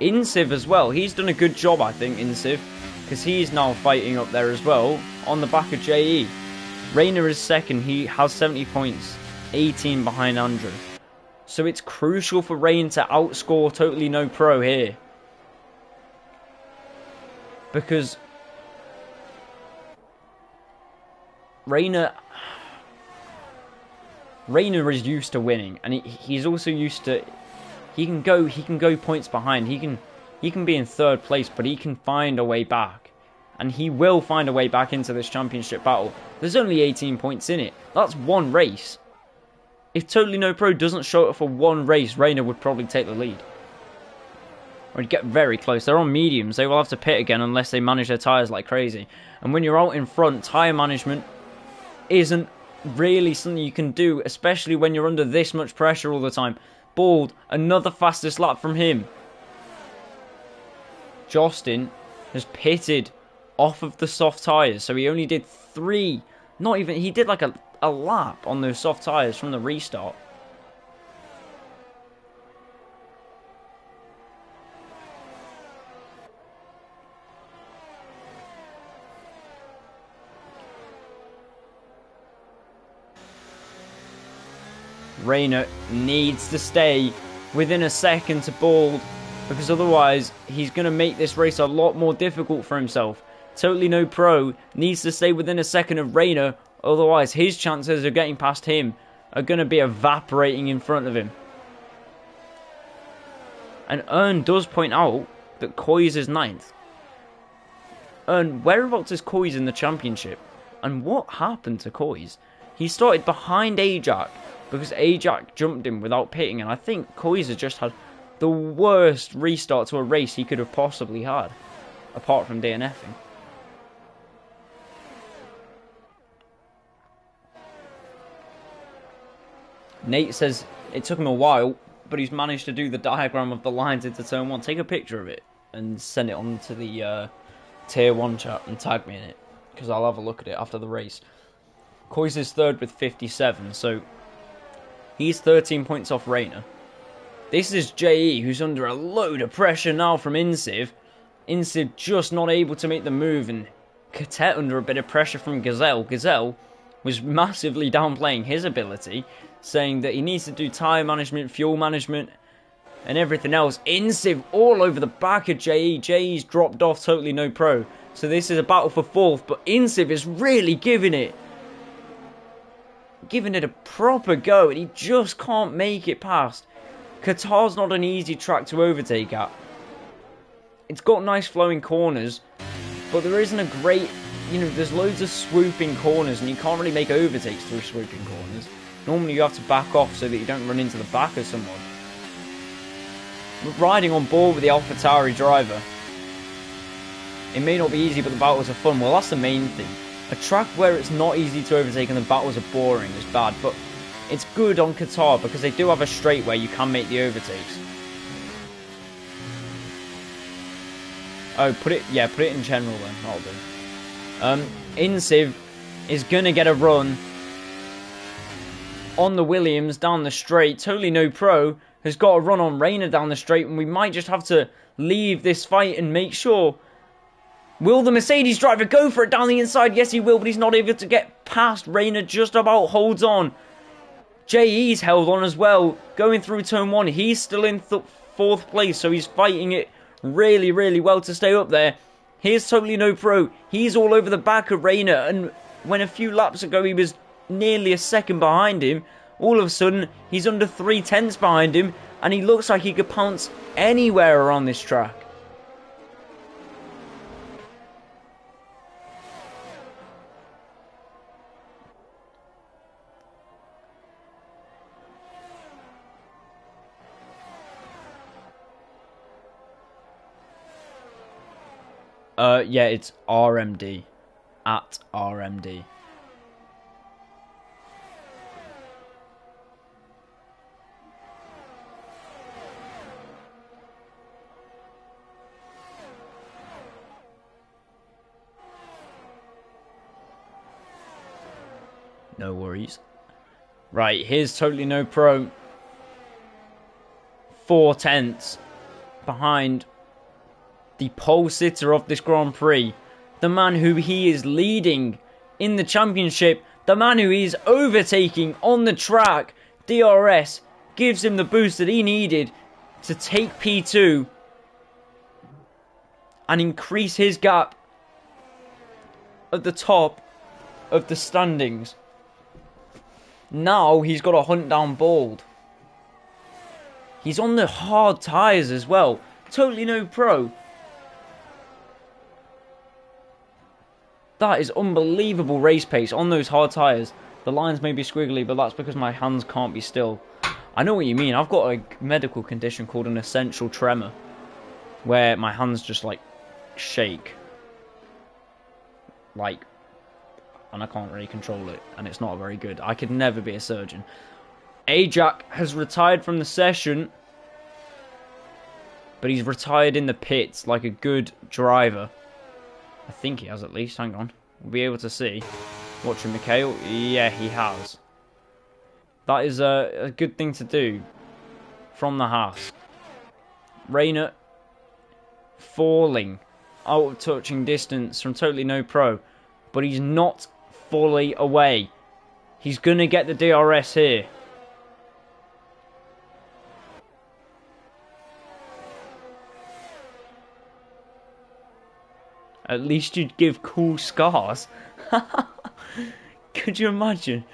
Insiv as well, he's done a good job, I think, Insiv, because he's now fighting up there as well on the back of JE. Rayner is second, he has 70 points, 18 behind Andrew. So it's crucial for Rayner to outscore Totally No Pro here, because Rayner is used to winning, and he's also used to. He can go points behind. He can be in third place, but he can find a way back, and he will find a way back into this championship battle. There's only 18 points in it. That's one race. If Totally No Pro doesn't show up for one race, Rayner would probably take the lead, or he'd get very close. They're on mediums. They will have to pit again unless they manage their tyres like crazy. And when you're out in front, tyre management isn't really something you can do, especially when you're under this much pressure all the time. Bald, another fastest lap from him. Justin has pitted off of the soft tyres, so he only did three. Not even, he did like a lap on those soft tyres from the restart. Rayner needs to stay within a second to Bald, because otherwise he's going to make this race a lot more difficult for himself. Totally No Pro needs to stay within a second of Rayner, otherwise his chances of getting past him are going to be evaporating in front of him. And Ern does point out that Coys is 9th. Ern, whereabouts is Coys in the championship? And what happened to Coys? He started behind Ajax, because Ajax jumped him without pitting, and I think Coys has just had the worst restart to a race he could have possibly had, apart from DNFing. Nate says it took him a while, but he's managed to do the diagram of the lines into turn 1. Take a picture of it and send it on to the tier 1 chat and tag me in it, because I'll have a look at it after the race. Coys is third with 57, so he's 13 points off Rayner. This is JE, who's under a load of pressure now from Insiv. Insiv just not able to make the move, and Qatar under a bit of pressure from Gazelle. Gazelle was massively downplaying his ability, saying that he needs to do tyre management, fuel management, and everything else. Insiv all over the back of JE. JE's dropped off Totally No Pro, so this is a battle for 4th, but Insiv is really giving it a proper go, and he just can't make it past. Qatar's not an easy track to overtake at. It's got nice flowing corners, but there isn't a great, there's loads of swooping corners, and you can't really make overtakes through swooping corners. Normally you have to back off so that you don't run into the back of someone. We're riding on board with the AlphaTauri driver. It may not be easy, but the battles are fun. Well, that's the main thing. A track where it's not easy to overtake and the battles are boring is bad, but it's good on Qatar because they do have a straight where you can make the overtakes. Oh, put it in general then, that'll do. Insiv is gonna get a run on the Williams down the straight. Totally No Pro has got a run on Rayner down the straight, and we might just have to leave this fight and make sure. Will the Mercedes driver go for it down the inside? Yes, he will, but he's not able to get past. Rayner just about holds on. JE's held on as well, going through turn 1. He's still in 4th place, so he's fighting it really, really well to stay up there. Here's Totally No Pro. He's all over the back of Rayner, and when a few laps ago he was nearly a second behind him, all of a sudden he's under 3/10 behind him, and he looks like he could pounce anywhere around this track. Yeah, it's RMD. At RMD. No worries. Right, here's Totally No Pro. 4/10 behind the pole sitter of this Grand Prix, the man who he is leading in the championship, the man who is overtaking on the track. DRS gives him the boost that he needed to take P2 and increase his gap at the top of the standings. Now he's got to hunt down Bald. He's on the hard tyres as well. Totally No Pro. That is unbelievable race pace on those hard tyres. The lines may be squiggly, but that's because my hands can't be still. I know what you mean. I've got a medical condition called an essential tremor, where my hands just like shake. Like, and I can't really control it, and it's not very good. I could never be a surgeon. Ajak has retired from the session, but he's retired in the pits like a good driver. I think he has at least. Hang on. We'll be able to see. Watching Mikhail. Yeah, he has. That is a good thing to do from the Haas. Rayner falling out of touching distance from Totally No Pro, but he's not fully away. He's going to get the DRS here. At least you'd give cool scars. Could you imagine?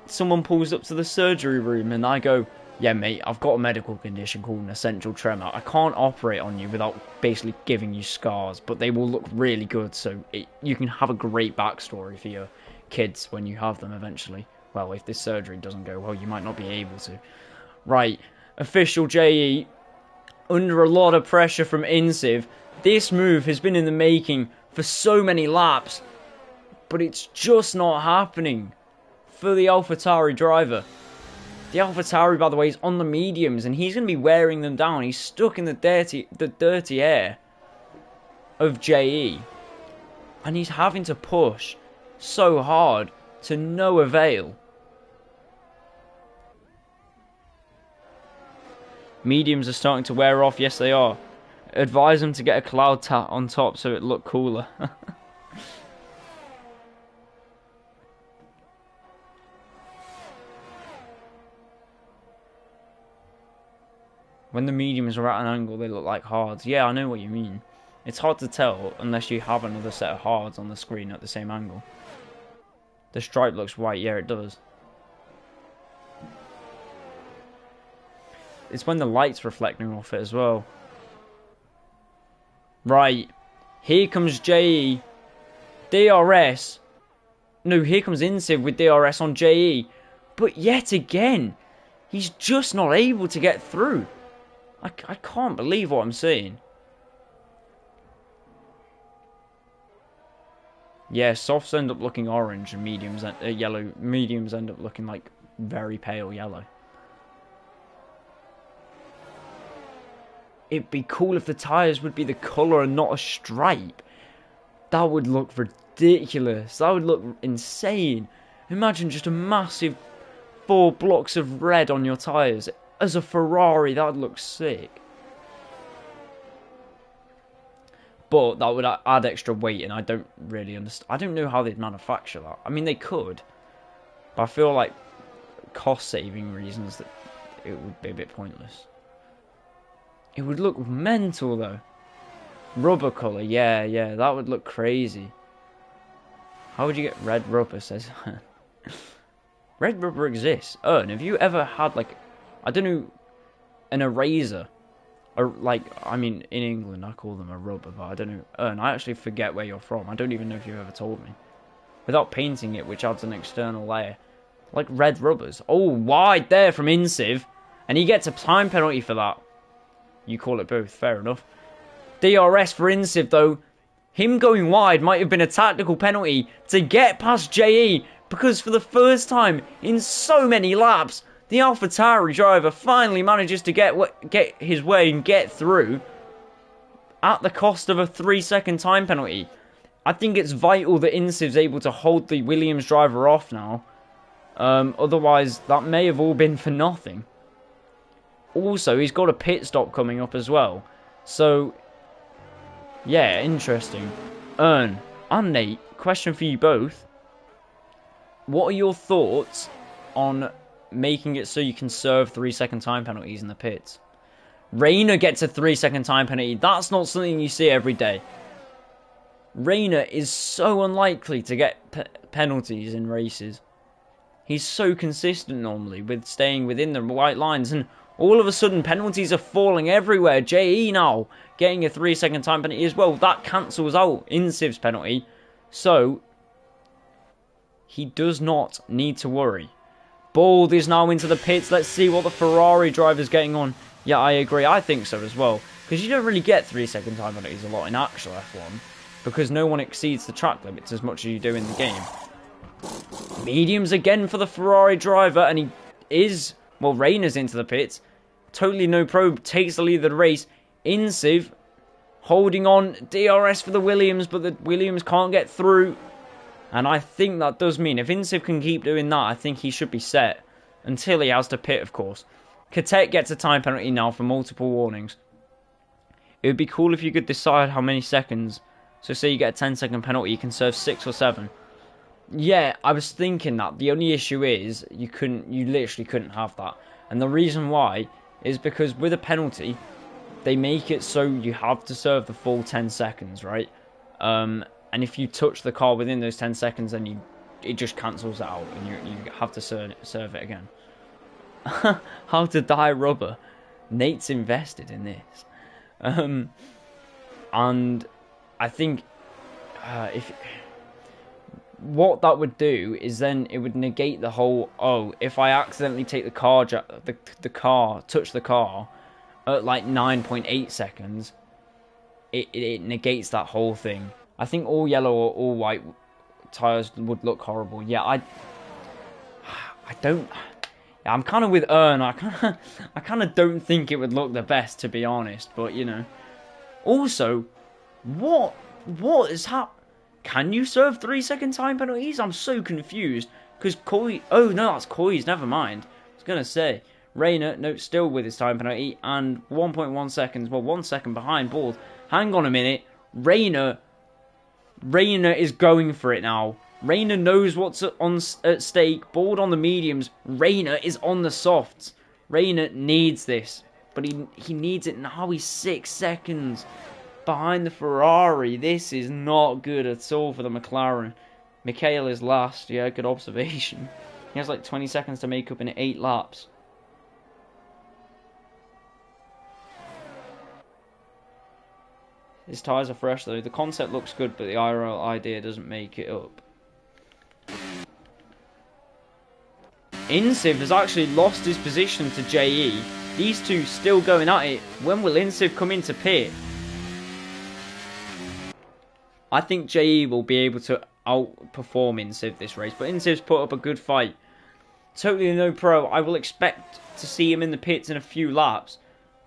Someone pulls up to the surgery room and I go, yeah mate, I've got a medical condition called an essential tremor. I can't operate on you without basically giving you scars, but they will look really good, so you can have a great backstory for your kids when you have them eventually. Well, if this surgery doesn't go well, you might not be able to. Right, official JE, under a lot of pressure from Insiv. This move has been in the making for so many laps, but it's just not happening for the AlphaTauri driver. The AlphaTauri, by the way, is on the mediums, and he's going to be wearing them down. He's stuck in the dirty air of JE, and he's having to push so hard to no avail. Mediums are starting to wear off. Yes, they are. Advise them to get a cloud tat on top so it look cooler. When the mediums are at an angle, they look like hards. Yeah, I know what you mean. It's hard to tell unless you have another set of hards on the screen at the same angle. The stripe looks white. Yeah, it does. It's when the light's reflecting off it as well. Right, here comes JE, DRS, no, here comes Insiv with DRS on JE, but yet again, he's just not able to get through. I can't believe what I'm seeing. Yeah, softs end up looking orange and mediums, yellow. Mediums end up looking like very pale yellow. It'd be cool if the tyres would be the colour and not a stripe. That would look ridiculous. That would look insane. Imagine just a massive 4 blocks of red on your tyres. As a Ferrari, that would look sick. But that would add extra weight, and I don't really understand. I don't know how they'd manufacture that. I mean, they could. But I feel like cost-saving reasons that it would be a bit pointless. It would look mental, though. Rubber colour, yeah, that would look crazy. How would you get red rubber, says Red rubber exists. And have you ever had, like, I don't know, an eraser? Or, like, I mean, in England, I call them a rubber, but I don't know. And I actually forget where you're from. I don't even know if you've ever told me. Without painting it, which adds an external layer. Like red rubbers. Oh, wide there from Insiv. And he gets a time penalty for that. You call it both, fair enough. DRS for Insiv, though. Him going wide might have been a tactical penalty to get past JE. Because for the first time in so many laps, the AlphaTauri driver finally manages to get his way and get through at the cost of a 3-second time penalty. I think it's vital that Insiv's able to hold the Williams driver off now. Otherwise, that may have all been for nothing. Also, he's got a pit stop coming up as well. So, yeah, interesting. And Nate, question for you both. What are your thoughts on making it so you can serve 3-second time penalties in the pits? Reina gets a 3-second time penalty. That's not something you see every day. Reina is so unlikely to get penalties in races. He's so consistent normally with staying within the white lines, and all of a sudden penalties are falling everywhere. JE now getting a 3-second time penalty as well. That cancels out Insiv's penalty. So he does not need to worry. Bald is now into the pits. Let's see what the Ferrari driver's getting on. Yeah, I agree. I think so as well. Because you don't really get 3-second time penalties a lot in actual F1. Because no one exceeds the track limits as much as you do in the game. Mediums again for the Ferrari driver. And he is, well, Reina's into the pits. Totally no probe. Takes the lead of the race. Insiv holding on. DRS for the Williams. But the Williams can't get through. And I think that does mean if Insiv can keep doing that, I think he should be set. Until he has to pit, of course. Qatar gets a time penalty now for multiple warnings. It would be cool if you could decide how many seconds. So say you get a 10-second penalty, you can serve 6 or 7. Yeah, I was thinking that. The only issue is you literally couldn't have that. And the reason why is because with a penalty, they make it so you have to serve the full 10 seconds, right? And if you touch the car within those 10 seconds, then it just cancels it out and you have to serve it again. How to dye rubber. Nate's invested in this. And I think what that would do is then it would negate the whole, if I accidentally take touch the car at like 9.8 seconds, it negates that whole thing. I think all yellow or all white tyres would look horrible. Yeah, I'm kind of with Ern. I kind of don't think it would look the best, to be honest. But you know, also, what is happening? Can you serve 3-second time penalties? I'm so confused because Coy. Oh no, that's Coy's. Never mind. I was gonna say Reina. No, still with his time penalty and 1.1 seconds. Well, 1 second behind Bald. Hang on a minute, Reina is going for it now. Reina knows what's at stake. Bald on the mediums. Reina is on the softs. Reina needs this. But he needs it now. He's 6 seconds behind the Ferrari. This is not good at all for the McLaren. Mikhail is last. Yeah, good observation. He has like 20 seconds to make up in 8 laps. His tyres are fresh though. The concept looks good, but the IRL idea doesn't make it up. Insiv has actually lost his position to JE. These two still going at it. When will Insiv come into pit? I think JE will be able to outperform Insiv this race. But Insiv's put up a good fight. Totally no pro. I will expect to see him in the pits in a few laps.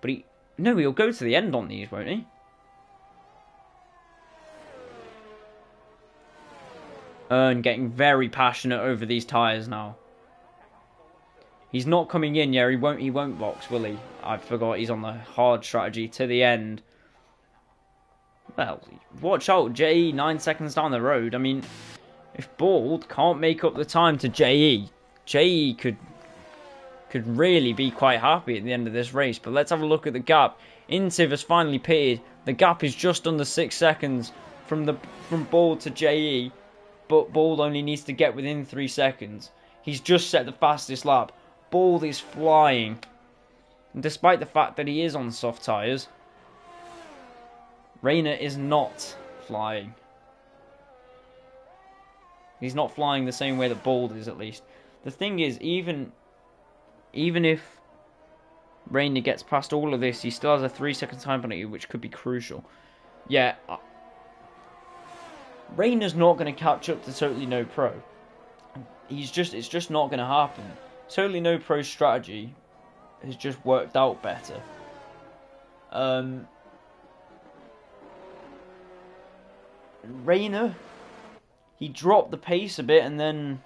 But he'll go to the end on these, won't he? Getting very passionate over these tyres now. He's not coming in, yeah, he won't box, will he? I forgot he's on the hard strategy to the end. Well, watch out, JE 9 seconds down the road. I mean, if Bald can't make up the time to JE could really be quite happy at the end of this race. But let's have a look at the gap. Intiv has finally pitted. The gap is just under 6 seconds from Bald to JE. But Bald only needs to get within 3 seconds. He's just set the fastest lap. Bald is flying. And despite the fact that he is on soft tyres, Rayner is not flying. He's not flying the same way that Bald is, at least. The thing is, even if Rayner gets past all of this, he still has a 3-second time penalty, which could be crucial. Yeah, Rayner's not going to catch up to Totally No Pro. It's just not going to happen. Totally No Pro's strategy has just worked out better. Rayner, he dropped the pace a bit and then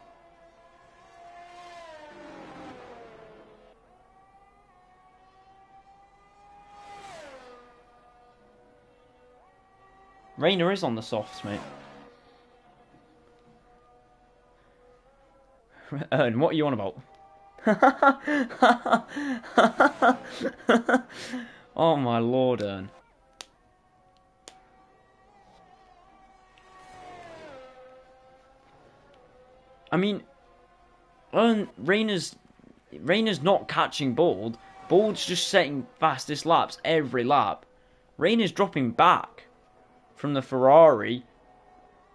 Rayner is on the softs, mate. Ern, what are you on about? Oh my lord, Ern. I mean, Rayner's not catching Bald. Bald's just setting fastest laps every lap. Rayner's dropping back from the Ferrari.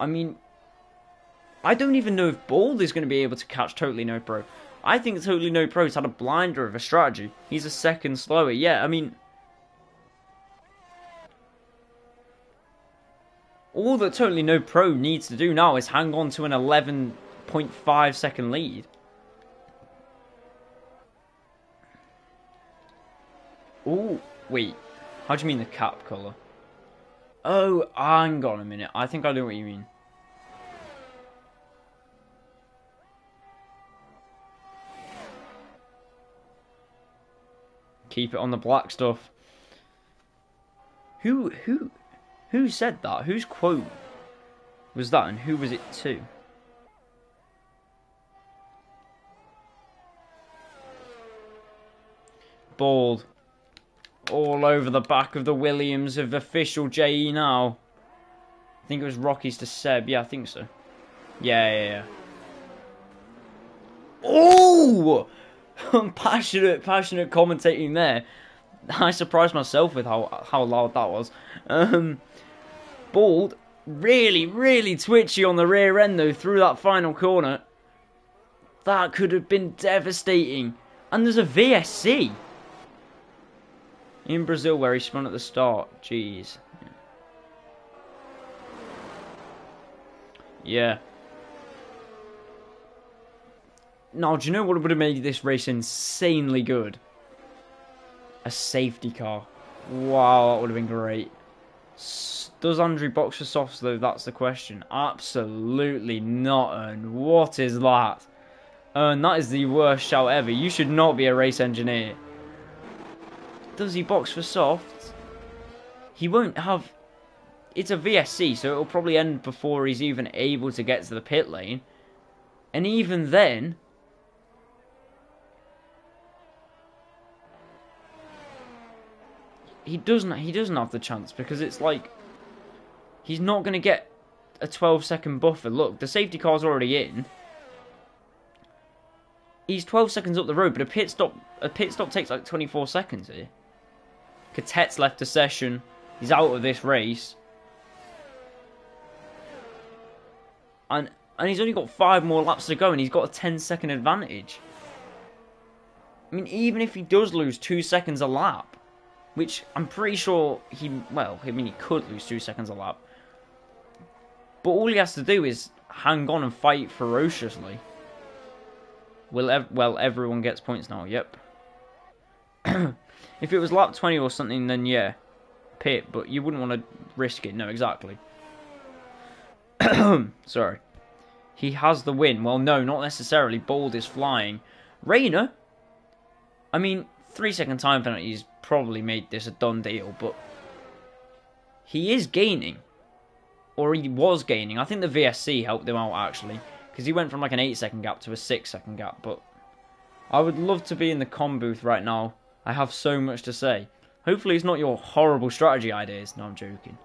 I mean, I don't even know if Bald is going to be able to catch Totally No Pro. I think Totally No Pro's had a blinder of a strategy. He's a second slower. Yeah, I mean, all that Totally No Pro needs to do now is hang on to an 11.5 second lead. Oh, wait. How do you mean the cap colour? Oh, hang on a minute. I think I know what you mean. Keep it on the black stuff. Who said that? Whose quote was that, and who was it to? Bald. All over the back of the Williams of official JE now. I think it was Rockies to Seb. Yeah, I think so. Yeah. Oh! passionate commentating there. I surprised myself with how loud that was. Bald, really twitchy on the rear end though through that final corner. That could have been devastating. And there's a VSC in Brazil where he spun at the start. Jeez. Yeah. Now, do you know what would have made this race insanely good? A safety car. Wow, that would have been great. Does Andrew box for softs though? That's the question. Absolutely not, Ern. What is that? Ern, that is the worst shout ever. You should not be a race engineer. Does he box for softs? He won't have... It's a VSC, so it'll probably end before he's even able to get to the pit lane. And even then... He doesn't have the chance, because it's like... He's not going to get a 12-second buffer. Look, the safety car's already in. He's 12 seconds up the road, but a pit stop takes like 24 seconds here. Catet's left the session. He's out of this race. And he's only got 5 more laps to go, and he's got a 10-second advantage. I mean, even if he does lose 2 seconds a lap, which I'm pretty sure he could lose 2 seconds a lap. But all he has to do is hang on and fight ferociously. Well, everyone gets points now. Yep. If it was lap 20 or something, then yeah, pit. But you wouldn't want to risk it. No, exactly. Sorry. He has the win. Well, no, not necessarily. Bald is flying. Rayner. I mean, 3-second time penalties probably made this a done deal, but he is gaining. Or he was gaining. I think the VSC helped him out, actually. Because he went from like an 8-second gap to a 6-second gap. But I would love to be in the comm booth right now. I have so much to say. Hopefully it's not your horrible strategy ideas. No, I'm joking.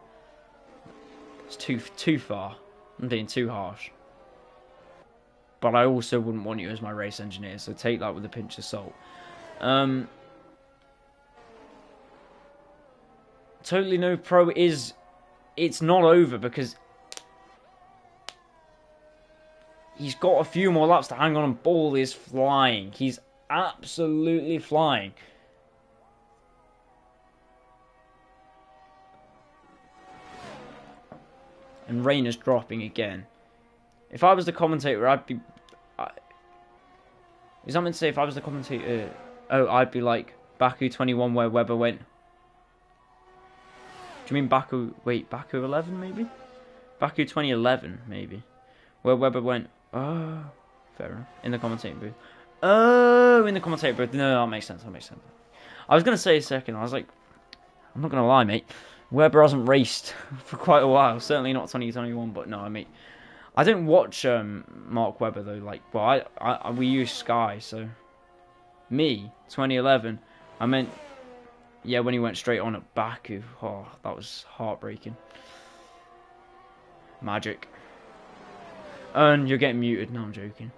It's too far. I'm being too harsh. But I also wouldn't want you as my race engineer, so take that with a pinch of salt. Totally No Pro is... It's not over because... He's got a few more laps to hang on and Ball is flying. He's absolutely flying. And Rayner's dropping again. If I was the commentator, I'd be... Is that meant to say if I was the commentator... Oh, I'd be like Baku 21 where Webber went... Do you mean Baku... Wait, Baku 11 maybe? Baku 2011 maybe. Where Webber went... Oh, fair enough. In the commentating booth. Oh, in the commentating booth. No, that makes sense. That makes sense. I was going to say a second. I was like... I'm not going to lie, mate. Webber hasn't raced for quite a while. Certainly not 2021, but no, I mean... I don't watch Mark Webber though. Like, well, we use Sky, so me 2011. I meant, yeah, when he went straight on at Baku. Oh, that was heartbreaking. Magic. And you're getting muted. No, I'm joking.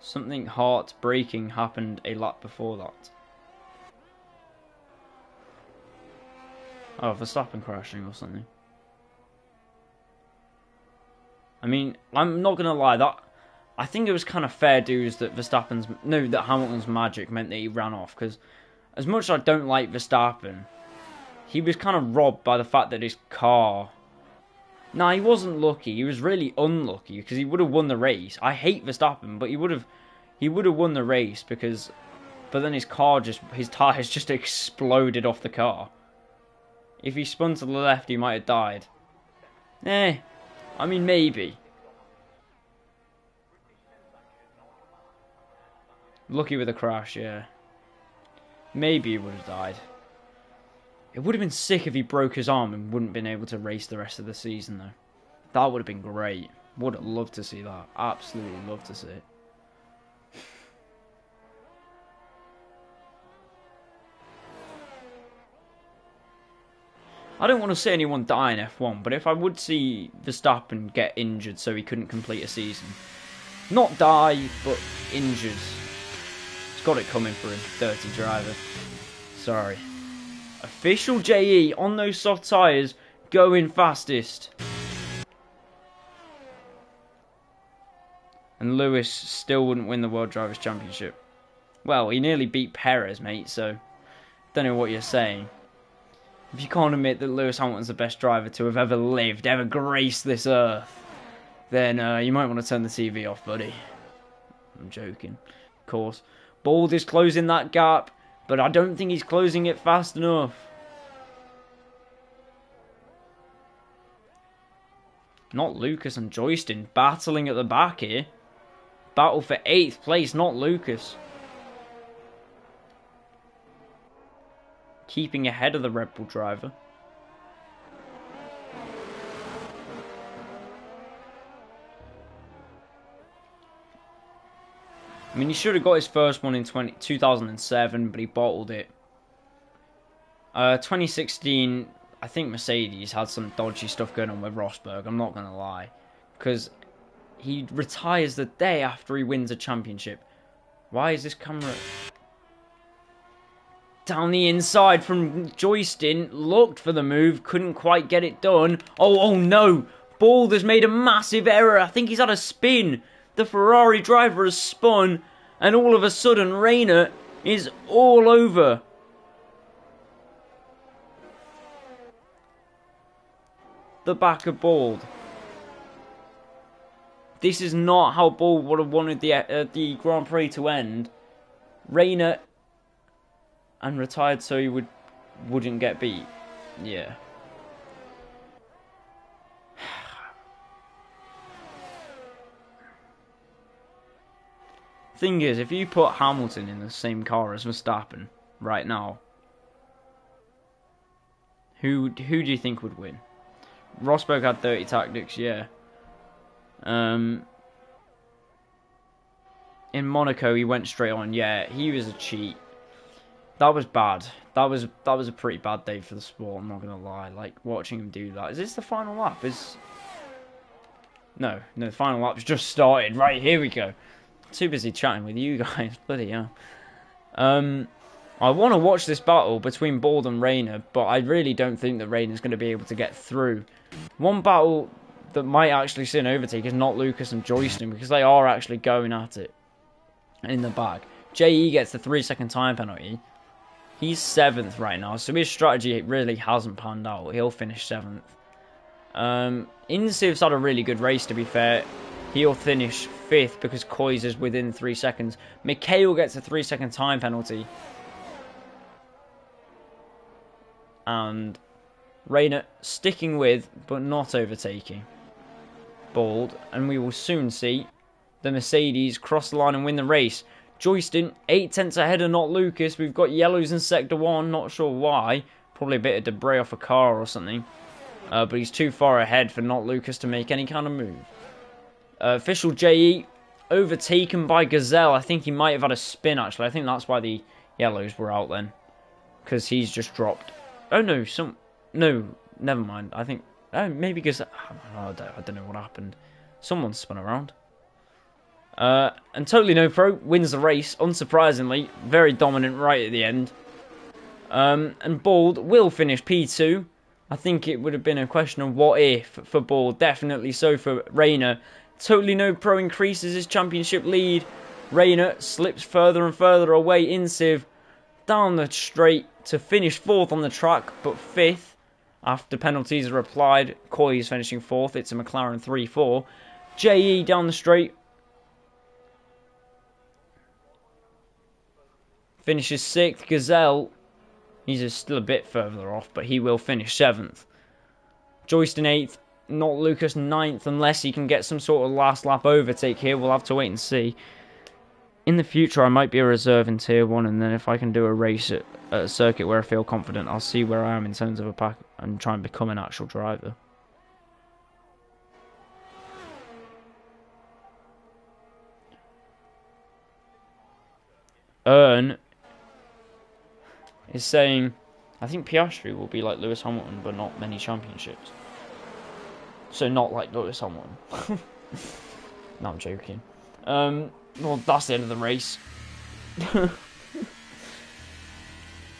Something heartbreaking happened a lap before that. Oh, Verstappen crashing or something. I mean, I'm not gonna lie, that I think it was kind of fair dues that that Hamilton's magic meant that he ran off, because as much as I don't like Verstappen, he was kind of robbed by the fact that his car... Nah, he wasn't lucky. He was really unlucky because he would have won the race. I hate Verstappen, but he would have won the race because... But then his tyres just exploded off the car. If he spun to the left, he might have died. I mean, maybe. Lucky with a crash, yeah. Maybe he would have died. It would have been sick if he broke his arm and wouldn't have been able to race the rest of the season, though. That would have been great. Would have loved to see that. Absolutely loved to see it. I don't want to see anyone die in F1, but if I would see Verstappen get injured so he couldn't complete a season. Not die, but injured. He's got it coming for him, dirty driver. Sorry. Official JE on those soft tyres, going fastest. And Lewis still wouldn't win the World Drivers' Championship. Well, he nearly beat Perez, mate, so don't know what you're saying. If you can't admit that Lewis Hamilton's the best driver to have ever lived, ever graced this earth, then you might want to turn the TV off, buddy. I'm joking, of course. Bald is closing that gap, but I don't think he's closing it fast enough. Not Lucas and Joyston battling at the back here. Battle for 8th place, not Lucas. Keeping ahead of the Red Bull driver. I mean, he should have got his first one in 2007, but he bottled it. 2016, I think Mercedes had some dodgy stuff going on with Rosberg, I'm not going to lie. Because he retires the day after he wins a championship. Why is this camera... Down the inside from Joyston, looked for the move, couldn't quite get it done. Oh no! Bald has made a massive error. I think he's had a spin. The Ferrari driver has spun, and all of a sudden Rayner is all over the back of Bald. This is not how Bald would have wanted the Grand Prix to end. Rayner and retired so he wouldn't get beat. Yeah. Thing is, if you put Hamilton in the same car as Verstappen right now, who do you think would win? Rosberg had 30 tactics, yeah. In Monaco, he went straight on. Yeah, he was a cheat. That was bad. That was a pretty bad day for the sport. I'm not gonna lie. Like watching him do that. Is this the final lap? No. The final lap's just started. Right, here we go. Too busy chatting with you guys. Bloody hell. I want to watch this battle between Bald and Rayner, but I really don't think that Rayner's going to be able to get through. One battle that might actually see an overtake is not Lucas and Joyston, because they are actually going at it in the back. JE gets the 3-second time penalty. He's 7th right now, so his strategy really hasn't panned out. He'll finish 7th. Insiv's had a really good race, to be fair. He'll finish 5th because Kois is within 3 seconds. Mikhail gets a 3-second time penalty. And Rayner sticking with, but not overtaking Bald. And we will soon see the Mercedes cross the line and win the race. Joyston, 8 tenths ahead of not Lucas. We've got yellows in Sector 1, not sure why. Probably a bit of debris off a car or something. But he's too far ahead for not Lucas to make any kind of move. Official JE overtaken by Gazelle. I think he might have had a spin, actually. I think that's why the yellows were out then. Because he's just dropped. Oh, no. No, never mind. I think... maybe Gazelle... I don't know what happened. Someone spun around. And Totally No Pro wins the race, unsurprisingly. Very dominant right at the end. And Bald will finish P2. I think it would have been a question of what if for Bald. Definitely so for Rayner. Totally No Pro increases his championship lead. Rayner slips further and further away. Insiv down the straight to finish 4th on the track, but 5th after penalties are applied. Coy is finishing 4th. It's a McLaren 3-4. JE down the straight. Finishes 6th. Gazelle, he's still a bit further off, but he will finish 7th. Joyston 8th. Not Lucas 9th, unless he can get some sort of last lap overtake here. We'll have to wait and see. In the future, I might be a reserve in Tier 1, and then if I can do a race at a circuit where I feel confident, I'll see where I am in terms of a pack and try and become an actual driver. Ern is saying, I think Piastri will be like Lewis Hamilton, but not many championships. So not like Lewis Hamilton. No, I'm joking. Well, that's the end of the race.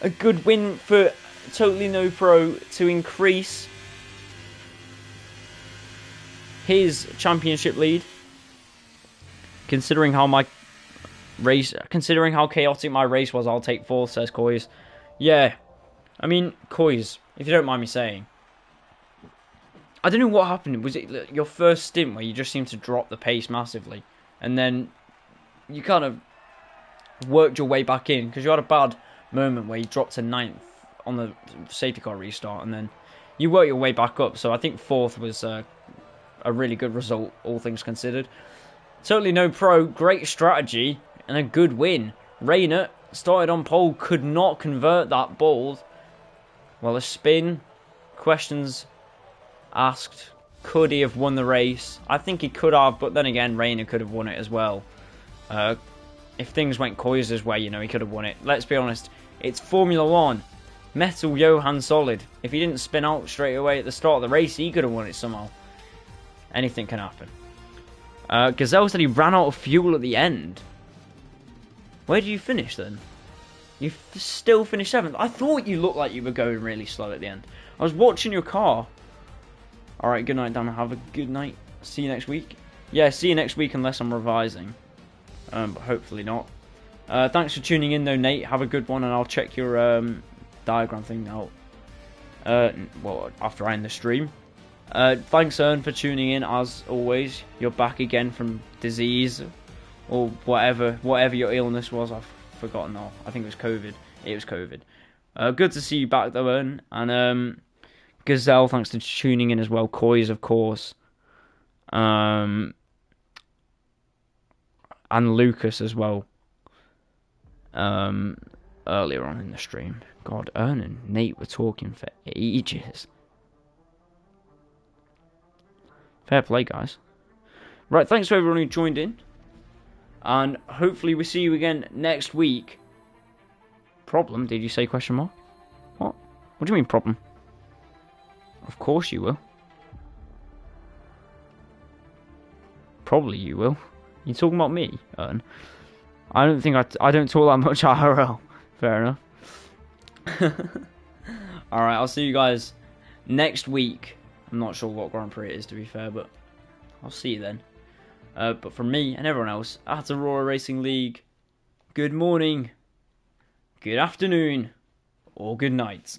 A good win for Totally No Pro to increase his championship lead. Considering how chaotic my race was, I'll take 4th, says Coys. Yeah, I mean, Coys, if you don't mind me saying, I don't know what happened. Was it your first stint where you just seemed to drop the pace massively, and then you kind of worked your way back in? Because you had a bad moment where you dropped to 9th on the safety car restart, and then you worked your way back up. So I think 4th was a really good result, all things considered. Totally No Pro, great strategy and a good win. Rayner started on pole, could not convert that Bald. Well, a spin. Questions asked, could he have won the race? I think he could have, but then again, Rayner could have won it as well. If things went Koy's way, he could have won it. Let's be honest, it's Formula 1. Metal Johan Solid. If he didn't spin out straight away at the start of the race, he could have won it somehow. Anything can happen. Gazelle said he ran out of fuel at the end. Where did you finish then? You still finished 7th. I thought you looked like you were going really slow at the end. I was watching your car. Alright, good night, Dan. Have a good night. See you next week. Yeah, see you next week unless I'm revising. But hopefully not. Thanks for tuning in though, Nate. Have a good one, and I'll check your diagram thing out. Well, after I end the stream. Thanks, Ern, for tuning in. As always, you're back again from disease or whatever your illness was. I've forgotten now. I think it was COVID. It was COVID. Good to see you back though, Ern. And Gazelle, thanks for tuning in as well. Coys, of course. And Lucas as well. Earlier on in the stream. God, Ern and Nate were talking for ages. Fair play, guys. Right, thanks to everyone who joined in. And hopefully we see you again next week. Problem? Did you say question mark? What? What do you mean problem? Of course you will. Probably you will. You talking about me, Ern? I don't think I don't talk that much IRL. Fair enough. Alright, I'll see you guys next week. I'm not sure what Grand Prix it is, to be fair, but I'll see you then. But from me and everyone else at Aurora Racing League, good morning, good afternoon, or good night.